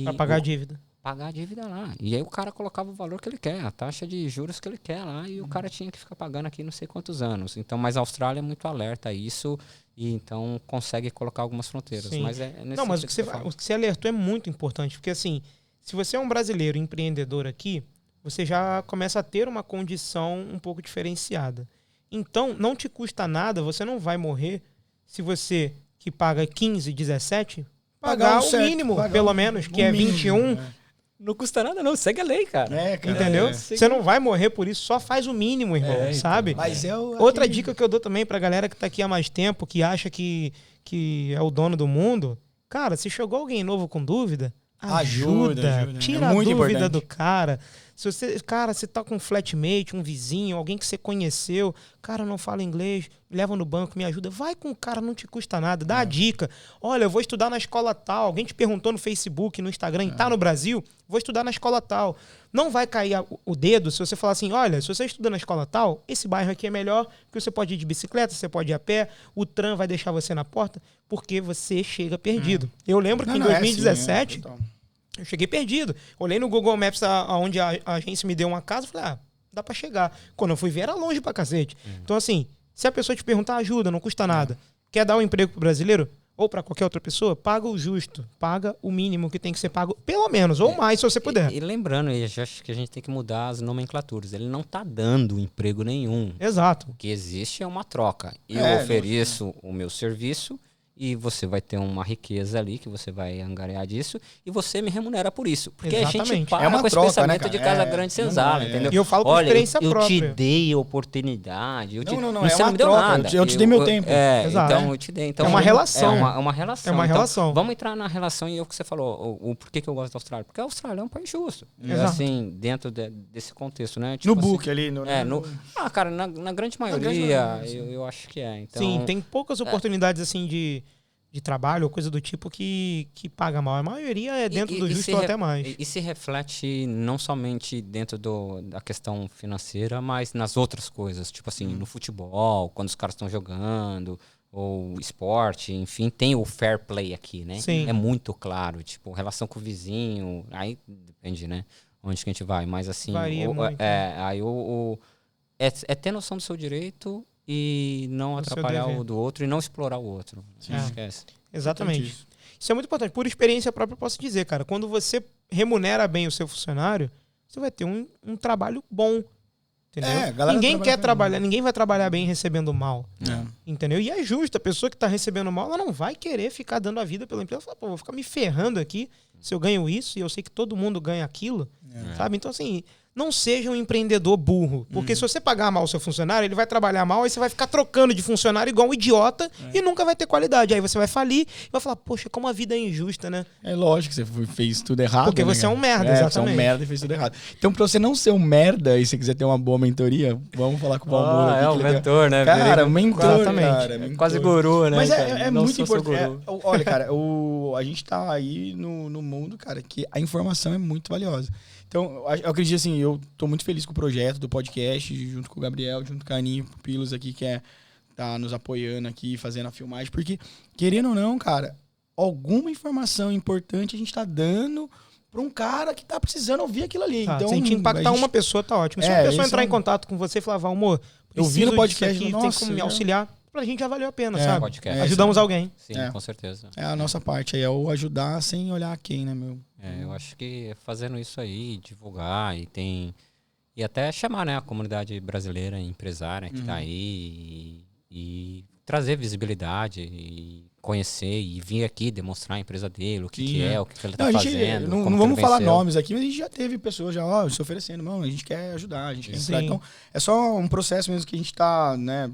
Pra pagar a dívida. Pagar a dívida lá. E aí o cara colocava o valor que ele quer, a taxa de juros que ele quer lá, e o cara tinha que ficar pagando aqui não sei quantos anos. Então, mas a Austrália é muito alerta a isso, e então consegue colocar algumas fronteiras. Sim. Mas não, mas o que você alertou é muito importante, porque assim, se você é um brasileiro empreendedor aqui, você já começa a ter uma condição um pouco diferenciada. Então, não te custa nada, você não vai morrer se você, que paga 15, 17... pagar o mínimo, pelo menos, que é 21. Não custa nada, não. Segue a lei, cara. Cara. Entendeu? Você não vai morrer por isso, só faz o mínimo, irmão, sabe? Mas Outra dica que eu dou também pra galera que tá aqui há mais tempo, que acha que é o dono do mundo. Cara, se chegou alguém novo com dúvida, ajuda. Tira a dúvida importante do cara. Se você tá com um flatmate, um vizinho, alguém que você conheceu, cara, não fala inglês, me leva no banco, me ajuda. Vai com o cara, não te custa nada. Dá a dica. Olha, eu vou estudar na escola tal. Alguém te perguntou no Facebook, no Instagram, tá no Brasil? Vou estudar na escola tal. Não vai cair o dedo se você falar assim, olha, se você estuda na escola tal, esse bairro aqui é melhor, porque você pode ir de bicicleta, você pode ir a pé, o tram vai deixar você na porta, porque você chega perdido. Eu lembro que em 2017... eu cheguei perdido. Olhei no Google Maps onde a agência me deu uma casa, falei, dá pra chegar. Quando eu fui ver, era longe pra cacete. Então, assim, se a pessoa te perguntar, ajuda, não custa nada. Quer dar um emprego pro brasileiro? Ou pra qualquer outra pessoa? Paga o justo. Paga o mínimo que tem que ser pago, pelo menos, ou mais, se você puder. E lembrando, eu acho que a gente tem que mudar as nomenclaturas. Ele não tá dando emprego nenhum. Exato. O que existe é uma troca. Eu ofereço o meu serviço, e você vai ter uma riqueza ali que você vai angariar disso e você me remunera por isso. Porque exatamente. A gente para com esse pensamento de casa grande senzala, entendeu? E eu falo por experiência própria. Eu te dei oportunidade. Você não me deu nada. Eu te dei meu tempo. Então eu te dei. Então, é uma relação. É uma relação. É uma relação. Então, vamos entrar na relação e é o que você falou. O porquê que eu gosto da Austrália? Porque a Austrália é um país justo. Assim, dentro desse contexto, né? Tipo no book ali. Cara, na grande maioria, eu acho que é. Então, sim, tem poucas oportunidades assim de trabalho ou coisa do tipo que paga mal. A maioria é dentro do justo ou até mais. E se reflete não somente dentro da questão financeira, mas nas outras coisas. Tipo assim, no futebol, quando os caras estão jogando, ou esporte, enfim, tem o fair play aqui, né? Sim. É muito claro. Tipo, relação com o vizinho, aí depende, né? Onde que a gente vai. Mas assim, varia muito. Aí é ter noção do seu direito e não atrapalhar o do outro e não explorar o outro. Esquece. Exatamente. Isso é muito importante. Por experiência própria, eu posso dizer, cara, quando você remunera bem o seu funcionário, você vai ter um trabalho bom. Entendeu? Ninguém quer trabalhar, ninguém vai trabalhar bem recebendo mal. Entendeu? E é justo, a pessoa que está recebendo mal, ela não vai querer ficar dando a vida pela empresa. Ela fala, vou ficar me ferrando aqui se eu ganho isso e eu sei que todo mundo ganha aquilo. Sabe? Então, assim, não seja um empreendedor burro. Porque se você pagar mal o seu funcionário, ele vai trabalhar mal, aí você vai ficar trocando de funcionário igual um idiota e nunca vai ter qualidade. Aí você vai falir e vai falar, poxa, como a vida é injusta, né? É lógico que você fez tudo errado. Porque você é um merda, exatamente. Você é um merda e fez tudo errado. Então, pra você não ser um merda e você quiser ter uma boa mentoria, vamos falar com o Valmuro. É o mentor, né? Cara, mentor, exatamente. Cara, mentor. Quase guru, né? Mas é muito importante. Olha, cara, a gente tá aí no mundo, cara, que a informação é muito valiosa. Então, eu acredito assim, eu tô muito feliz com o projeto do podcast, junto com o Gabriel, junto com a Aninha Pilos aqui, que tá nos apoiando aqui, fazendo a filmagem, porque, querendo ou não, cara, alguma informação importante a gente tá dando pra um cara que tá precisando ouvir aquilo ali. Então, se a gente impactar uma pessoa, tá ótimo. Se uma pessoa entrar em contato com você e falar, Valmor, eu vi no podcast aqui, tem como me auxiliar, pra gente já valeu a pena, sabe? Podcast. Ajudamos alguém. Sim, com certeza. É a nossa parte aí, é o ajudar sem olhar quem, né, meu? Eu acho que fazendo isso aí, divulgar, e E até chamar, né, a comunidade brasileira, empresária que tá aí e trazer visibilidade e conhecer e vir aqui demonstrar a empresa dele, o que é, o que ele tá fazendo. Não vamos falar nomes aqui, mas a gente já teve pessoas já se oferecendo, mano, a gente quer ajudar, a gente quer entrar. Então, é só um processo mesmo que a gente tá, né,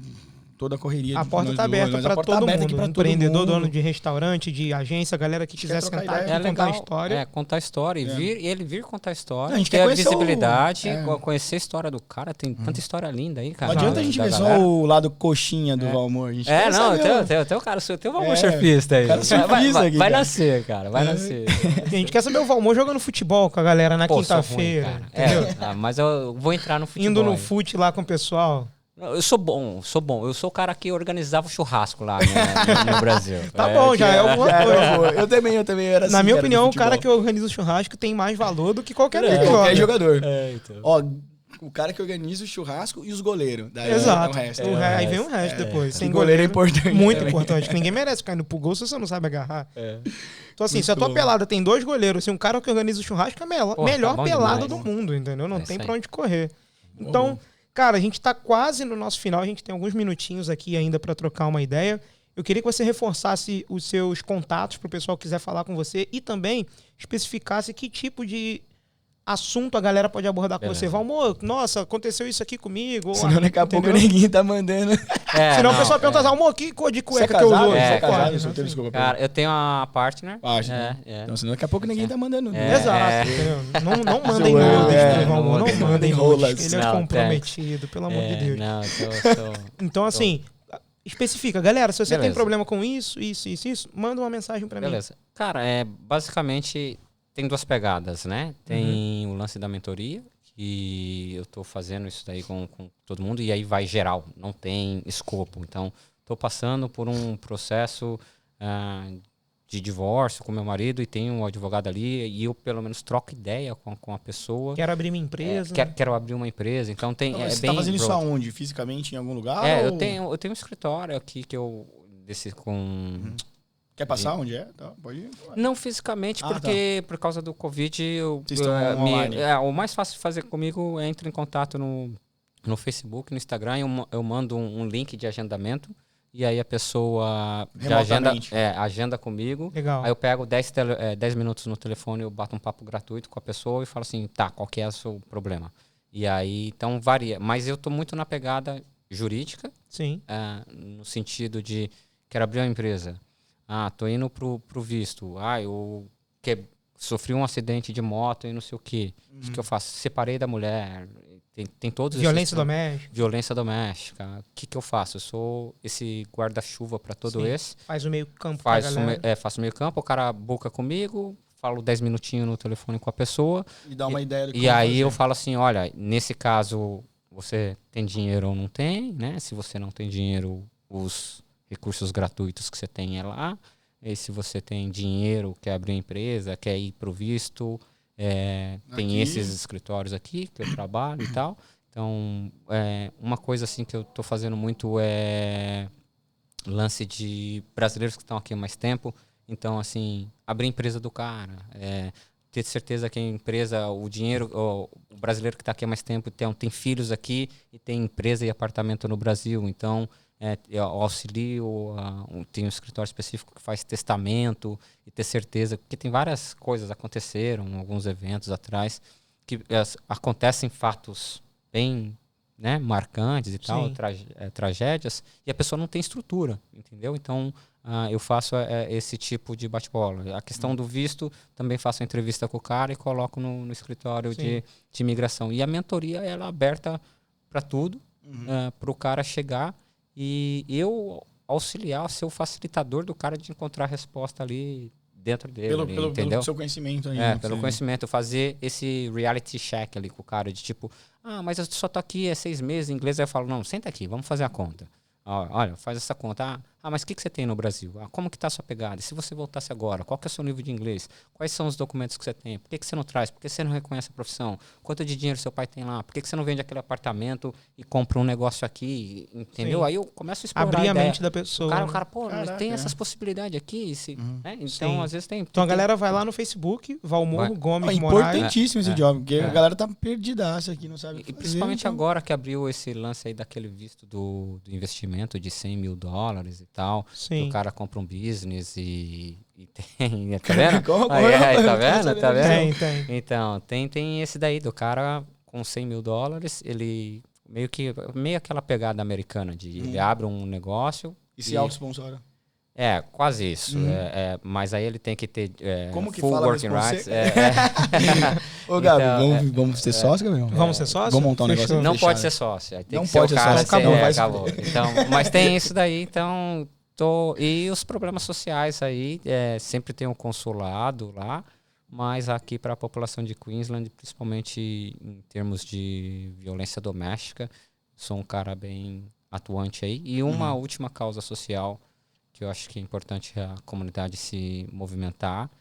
toda a correria. A porta tá aberta para todo mundo, empreendedor, dono de restaurante, de agência, galera que quiser sentar aqui e contar a história. Contar a história e ele vir contar a história. A gente quer visibilidade, conhecer a história do cara, tem tanta história linda aí, cara. Não adianta a gente ver só o lado coxinha do Valmor. A gente tem o cara, tem o Valmor surfista aí. Vai nascer, cara, vai nascer. A gente quer saber o Valmor jogando futebol com a galera na quinta-feira, entendeu? Mas eu vou entrar no futebol. Indo no fute lá com o pessoal. Eu sou bom. Eu sou o cara que organizava o churrasco lá no Brasil. Tá bom, já é alguma coisa. Eu também era assim. Na minha opinião, o cara que organiza o churrasco tem mais valor do que qualquer jogador. Então. Ó, o cara que organiza o churrasco e os goleiros. Daí exato. Aí vem o resto depois. Sem goleiro é importante. Muito importante. Que ninguém merece ficar indo pro gol se você não sabe agarrar. Então, assim, se a tua pelada tem 2 goleiros, assim, um cara que organiza o churrasco é a melhor pelada do mundo, entendeu? Não tem pra onde correr. Então... Cara, a gente tá quase no nosso final, a gente tem alguns minutinhos aqui ainda para trocar uma ideia. Eu queria que você reforçasse os seus contatos para o pessoal que quiser falar com você e também especificasse que tipo de assunto a galera pode abordar com você. Valmor, nossa, aconteceu isso aqui comigo. Senão daqui a pouco ninguém tá mandando. Senão o pessoal pergunta, Valmor, que cor de cueca que eu uso? Desculpa. Cara, eu tenho a partner. Então, senão daqui a pouco ninguém tá mandando. Exato. Não mandem nudes pro Valmor, não mandem nudes. Ele é comprometido, pelo amor de Deus. Então, assim... Especifica. Galera, se você tem problema com isso, manda uma mensagem pra mim. Beleza. Cara, basicamente tem 2 pegadas, né? Tem o lance da mentoria, que eu tô fazendo isso daí com todo mundo, e aí vai geral, não tem escopo. Então, tô passando por um processo de divórcio com meu marido e tem um advogado ali e eu pelo menos troco ideia com a pessoa. Quero abrir minha empresa. Quero abrir uma empresa. Então tem... Você tá fazendo isso aonde? Fisicamente em algum lugar? Eu tenho um escritório aqui que eu desci com... Quer passar onde é? Tá, pode ir. Não fisicamente, porque por causa do Covid... o mais fácil de fazer comigo é entrar em contato no Facebook, no Instagram. Eu mando um link de agendamento. E aí a pessoa agenda comigo. Legal. Aí eu pego 10 minutos no telefone, eu bato um papo gratuito com a pessoa e falo assim, tá, qual que é o seu problema? E aí, então varia. Mas eu tô muito na pegada jurídica. Sim. No sentido de, quero abrir uma empresa. Tô indo pro visto. Eu sofri um acidente de moto e não sei o quê. O que eu faço? Separei da mulher... Tem todos violência doméstica. Violência doméstica. O que eu faço? Eu sou esse guarda-chuva para todo esse. Faz o meio campo pra galera. Faço o meio campo, o cara boca comigo, falo 10 minutinhos no telefone com a pessoa. E dá uma ideia do que E aí eu falo assim, olha, nesse caso você tem dinheiro ou não tem, né? Se você não tem dinheiro, os recursos gratuitos que você tem é lá. E se você tem dinheiro, quer abrir uma empresa, quer ir pro visto... tem esses escritórios aqui que eu trabalho e tal. Então, uma coisa assim que eu tô fazendo muito é lance de brasileiros que estão aqui há mais tempo. Então, assim, abrir a empresa do cara. Ter certeza que a empresa, o dinheiro, o brasileiro que está aqui há mais tempo tem filhos aqui e tem empresa e apartamento no Brasil. Então, eu auxilio, tem um escritório específico que faz testamento e ter certeza, porque tem várias coisas aconteceram, alguns eventos atrás, que acontecem fatos bem marcantes e tal, tragédias, e a pessoa não tem estrutura, entendeu? Então, eu faço esse tipo de bate-bola. A questão do visto, também faço uma entrevista com o cara e coloco no escritório de imigração. E a mentoria, ela é aberta para tudo, para o cara chegar e eu auxiliar, ser o facilitador do cara de encontrar a resposta ali dentro dele. Entendeu? Pelo seu conhecimento aí. Pelo conhecimento. Eu fazer esse reality check ali com o cara, de tipo, mas eu só tô aqui 6 meses em inglês. Aí eu falo, não, senta aqui, vamos fazer a conta. Olha, faz essa conta. mas o que você tem no Brasil? Como que tá a sua pegada? E se você voltasse agora, qual que é o seu nível de inglês? Quais são os documentos que você tem? Por que você não traz? Por que você não reconhece a profissão? Quanto de dinheiro seu pai tem lá? Por que você não vende aquele apartamento e compra um negócio aqui? Entendeu? Sim. Aí eu começo a explorar abrir a mente da pessoa. O cara, pô, tem essas possibilidades aqui. Então, Sim. às vezes tem. Então a galera vai lá no Facebook, Valmor Gomes Moraes. Importantíssimo esse job, porque a galera tá perdidaça aqui, não sabe o que fazer, principalmente agora que abriu esse lance aí daquele visto do investimento de $100 mil e tal. Sim. O cara compra um business e tem. Tá vendo? Tá vendo? Tem. Então, tem esse daí do cara com $100 mil, ele meio aquela pegada americana de ele abre um negócio. E se auto-sponsora. Quase isso. Mas aí ele tem que ter como que full fala working rights. Ô, Gabi, vamos ser sócio, Gabriel? Vamos ser sócio? Vamos montar um negócio. Não pode ser sócio. Aí tem não que pode ser o ser cara. sócio. Acabou. Então, mas tem isso daí, então... E os problemas sociais aí, sempre tem um consulado lá, mas aqui para a população de Queensland, principalmente em termos de violência doméstica, sou um cara bem atuante aí. E uma última causa social que eu acho que é importante a comunidade se movimentar.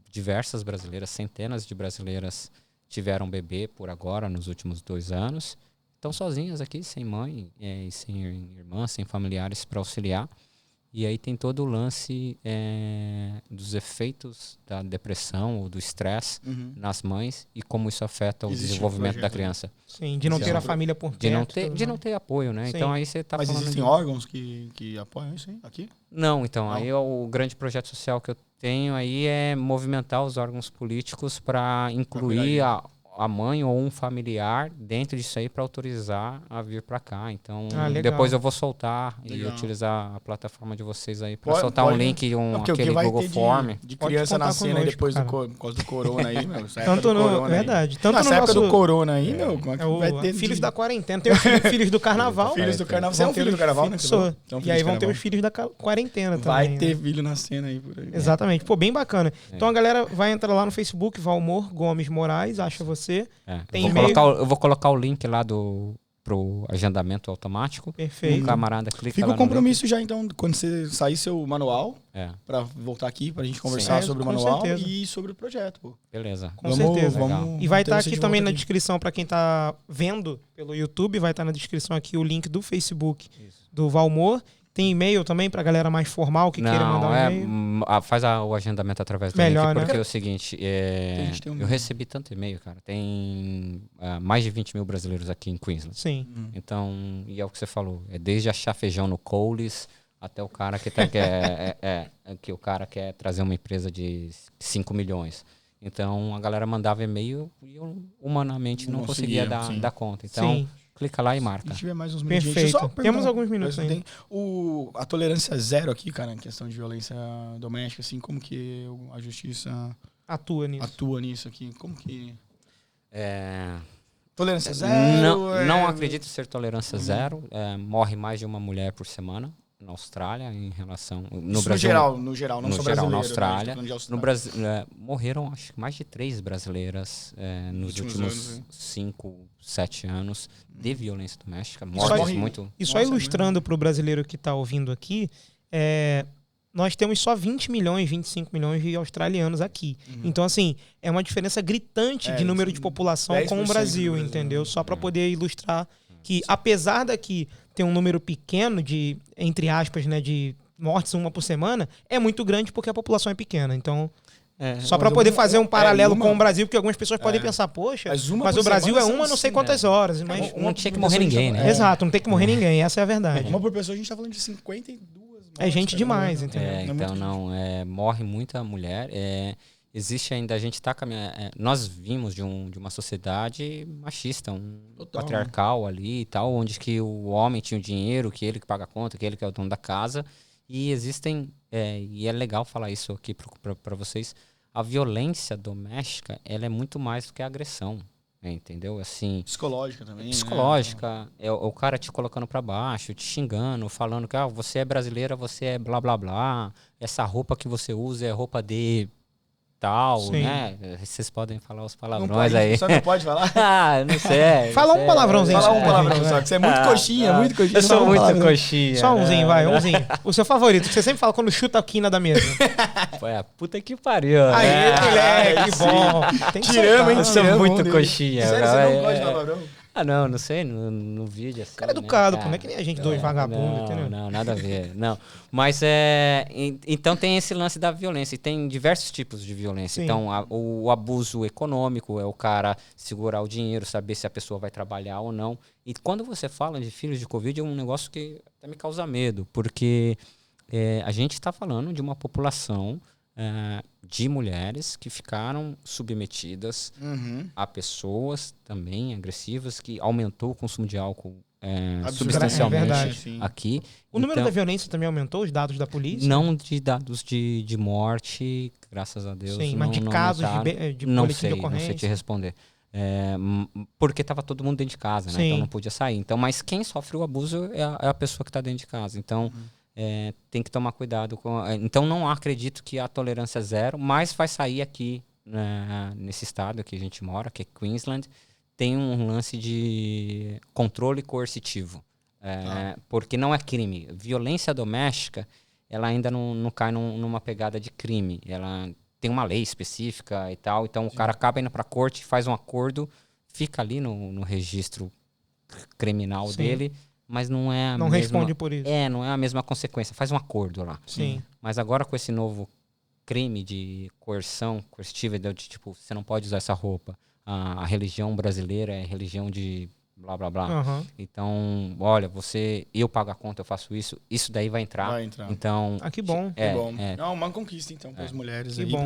Diversas brasileiras, centenas de brasileiras tiveram bebê por agora, nos últimos 2 anos. Estão sozinhas aqui, sem mãe, sem irmã, sem familiares para auxiliar. E aí tem todo o lance dos efeitos da depressão ou do estresse nas mães e como isso afeta o desenvolvimento da criança. Sim, de não ter a família por perto. De não ter apoio, né? Sim. Então aí você tá Mas falando... existem órgãos que apoiam isso aí, aqui? Não, então, aí o grande projeto social que eu tenho aí é movimentar os órgãos políticos para incluir a mãe ou um familiar dentro disso aí para autorizar a vir para cá. Então, depois eu vou soltar e utilizar a plataforma de vocês aí para soltar um link, aquele Google Form. De criança nascendo aí depois por causa do corona aí, meu. Tanto no... Verdade. Tanto nessa época do corona aí, meu, como é que vai ter... Filhos da quarentena. Tem os filhos do carnaval. Filhos do carnaval. Você é um filho do carnaval, né? Sou. E aí vão ter os filhos da quarentena também. Vai ter filho nascendo aí por aí. Exatamente. Pô, bem bacana. Então a galera vai entrar lá no Facebook, Valmor Gomes Moraes, acha você. Tem eu vou colocar o link lá pro agendamento automático. Perfeito. O camarada clica Fica lá o compromisso já, então, quando você sair seu manual, para voltar aqui pra gente conversar sobre o manual e sobre o projeto. Pô. Beleza. Com certeza. E vai estar aqui também na descrição para quem tá vendo pelo YouTube, vai estar na descrição aqui o link do Facebook do Valmor. Tem e-mail também pra galera mais formal que queira mandar um e-mail? Faz o agendamento através do Melhor, link, porque né? é o seguinte, eu recebi tanto e-mail, cara. Tem mais de 20 mil brasileiros aqui em Queensland. Sim. Então, e é o que você falou, desde achar feijão no Coles até o cara que que o cara quer trazer uma empresa de 5 milhões. Então, a galera mandava e-mail e eu humanamente não conseguia dar conta. Então, clica lá e marca. Se tiver mais uns minutos. Perfeito. Temos alguns minutos ainda. A tolerância zero aqui, cara, em questão de violência doméstica, assim, como que a justiça atua nisso aqui? Como que... Tolerância zero? Não acredito ser tolerância zero. Morre mais de uma mulher por semana na Austrália em relação... No Brasil, no geral, não só brasileiro. Na Austrália. Né? No Brasil, morreram, acho que mais de 3 brasileiras nos últimos 5, 7 anos de violência doméstica. Mortes muito... E só ilustrando para o brasileiro que está ouvindo aqui, nós temos só 20 milhões, 25 milhões de australianos aqui. Então, assim, é uma diferença gritante de número de população com o Brasil, entendeu? Só para poder ilustrar que, apesar daqui ter um número pequeno de, entre aspas, né, de mortes, uma por semana, é muito grande porque a população é pequena. Então, só para poder fazer um paralelo com o Brasil, porque algumas pessoas podem pensar, poxa, mas o Brasil é uma não sei quantas horas. Mas não tinha que morrer ninguém, né? Exato, não tem que morrer ninguém, essa é a verdade. Uma por pessoa, a gente tá falando de 52 mortes. É gente demais, entendeu? Então, morre muita mulher. Existe ainda, a gente tá nós vimos de uma sociedade machista, patriarcal ali e tal, onde que o homem tinha o dinheiro, que ele que paga a conta, que ele que é o dono da casa. E existem, e é legal falar isso aqui para vocês, a violência doméstica, ela é muito mais do que a agressão, entendeu? Assim, psicológica também. Psicológica, né? É o cara te colocando para baixo, te xingando, falando que você é brasileira, você é blá blá blá, essa roupa que você usa é roupa de tal, né? Vocês podem falar os palavrões aí. Só não pode falar? Não sei. Fala um palavrãozinho. Fala um palavrão só, que você é muito coxinha, muito coxinha. Eu sou muito coxinha. Só umzinho, vai, umzinho. O seu favorito, que você sempre fala quando chuta a quina da mesa. Pô, puta que pariu. Aí, moleque, que bom. Tiramos, hein? Eu sou muito coxinha. Sério, você não gosta de palavrão? Não sei, no vídeo assim. Cara educado, pô, não é que nem a gente dois vagabundos, entendeu? Não, nada a ver, não. Mas então tem esse lance da violência, e tem diversos tipos de violência. Sim. Então, o abuso econômico é o cara segurar o dinheiro, saber se a pessoa vai trabalhar ou não. E quando você fala de filhos de Covid, é um negócio que até me causa medo, porque a gente está falando de uma população de mulheres que ficaram submetidas a pessoas também agressivas, que aumentou o consumo de álcool substancialmente aqui. O número da violência também aumentou, os dados da polícia? Não de dados de morte, graças a Deus. Sim, mas de casos de boletim de ocorrência? Não sei te responder. Porque estava todo mundo dentro de casa, né? Então não podia sair. Então, mas quem sofre o abuso é a pessoa que está dentro de casa. Então, tem que tomar cuidado com. Então não acredito que a tolerância é zero, mas vai sair aqui nesse estado que a gente mora, que é Queensland, tem um lance de controle coercitivo, porque não é crime. Violência doméstica, ela ainda não cai numa pegada de crime. Ela tem uma lei específica e tal. Então o cara acaba indo para a corte, faz um acordo, fica ali no registro criminal dele. Mas não é a mesma... Não responde por isso. Não é a mesma consequência. Faz um acordo lá. Sim. Mas agora com esse novo crime de coerção, coercitiva, de tipo, você não pode usar essa roupa. A religião brasileira é religião de blá, blá, blá. Uhum. Então, olha, eu pago a conta, eu faço isso. Isso daí vai entrar. Vai entrar. Então... que bom. Que bom. É uma conquista, então, para as mulheres. Que bom.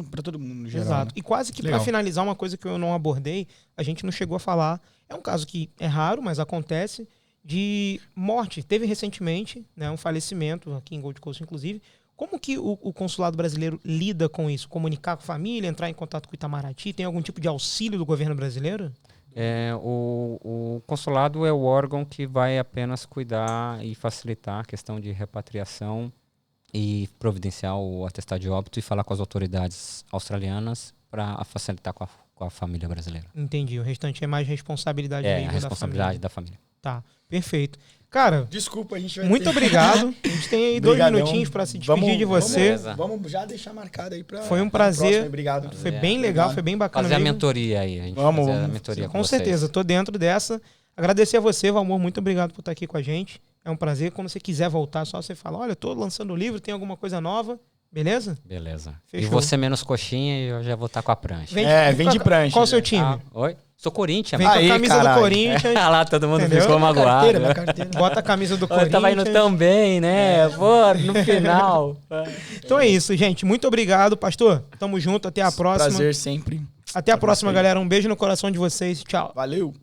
Para todo mundo, no geral. Exato. Né? E quase que para finalizar, uma coisa que eu não abordei, a gente não chegou a falar. É um caso que é raro, mas acontece, de morte. Teve recentemente, né, um falecimento aqui em Gold Coast, inclusive. Como que o consulado brasileiro lida com isso? Comunicar com a família, entrar em contato com o Itamaraty? Tem algum tipo de auxílio do governo brasileiro? O consulado é o órgão que vai apenas cuidar e facilitar a questão de repatriação e providenciar o atestado de óbito e falar com as autoridades australianas para facilitar com a família brasileira. Entendi. O restante é mais responsabilidade mesmo da família. Tá, perfeito. Cara, desculpa, a gente vai muito obrigado. A gente tem aí 2 minutinhos para se despedir de você. Vamos já deixar marcado aí para. Foi um prazer. Obrigado. Foi bem legal, foi bem bacana. Fazer a mentoria aí. A gente vamos. A mentoria com certeza, tô dentro dessa. Agradecer a você, Valmor, muito obrigado por estar aqui com a gente. É um prazer. Quando você quiser voltar, só você fala, olha, eu tô lançando o livro, tem alguma coisa nova. Beleza? Beleza. Fechou. E você menos coxinha e eu já vou estar com a prancha. Vem de prancha. Qual o seu time? Oi? Sou Corinthians. Vem com a camisa do Corinthians. Lá, todo mundo ficou magoado. Minha carteira. Bota a camisa do Corinthians. Eu tava indo tão bem, né? Pô, no final. Então é isso, gente. Muito obrigado, pastor. Tamo junto. Até a próxima. Prazer sempre. Até a próxima, galera. Um beijo no coração de vocês. Tchau. Valeu.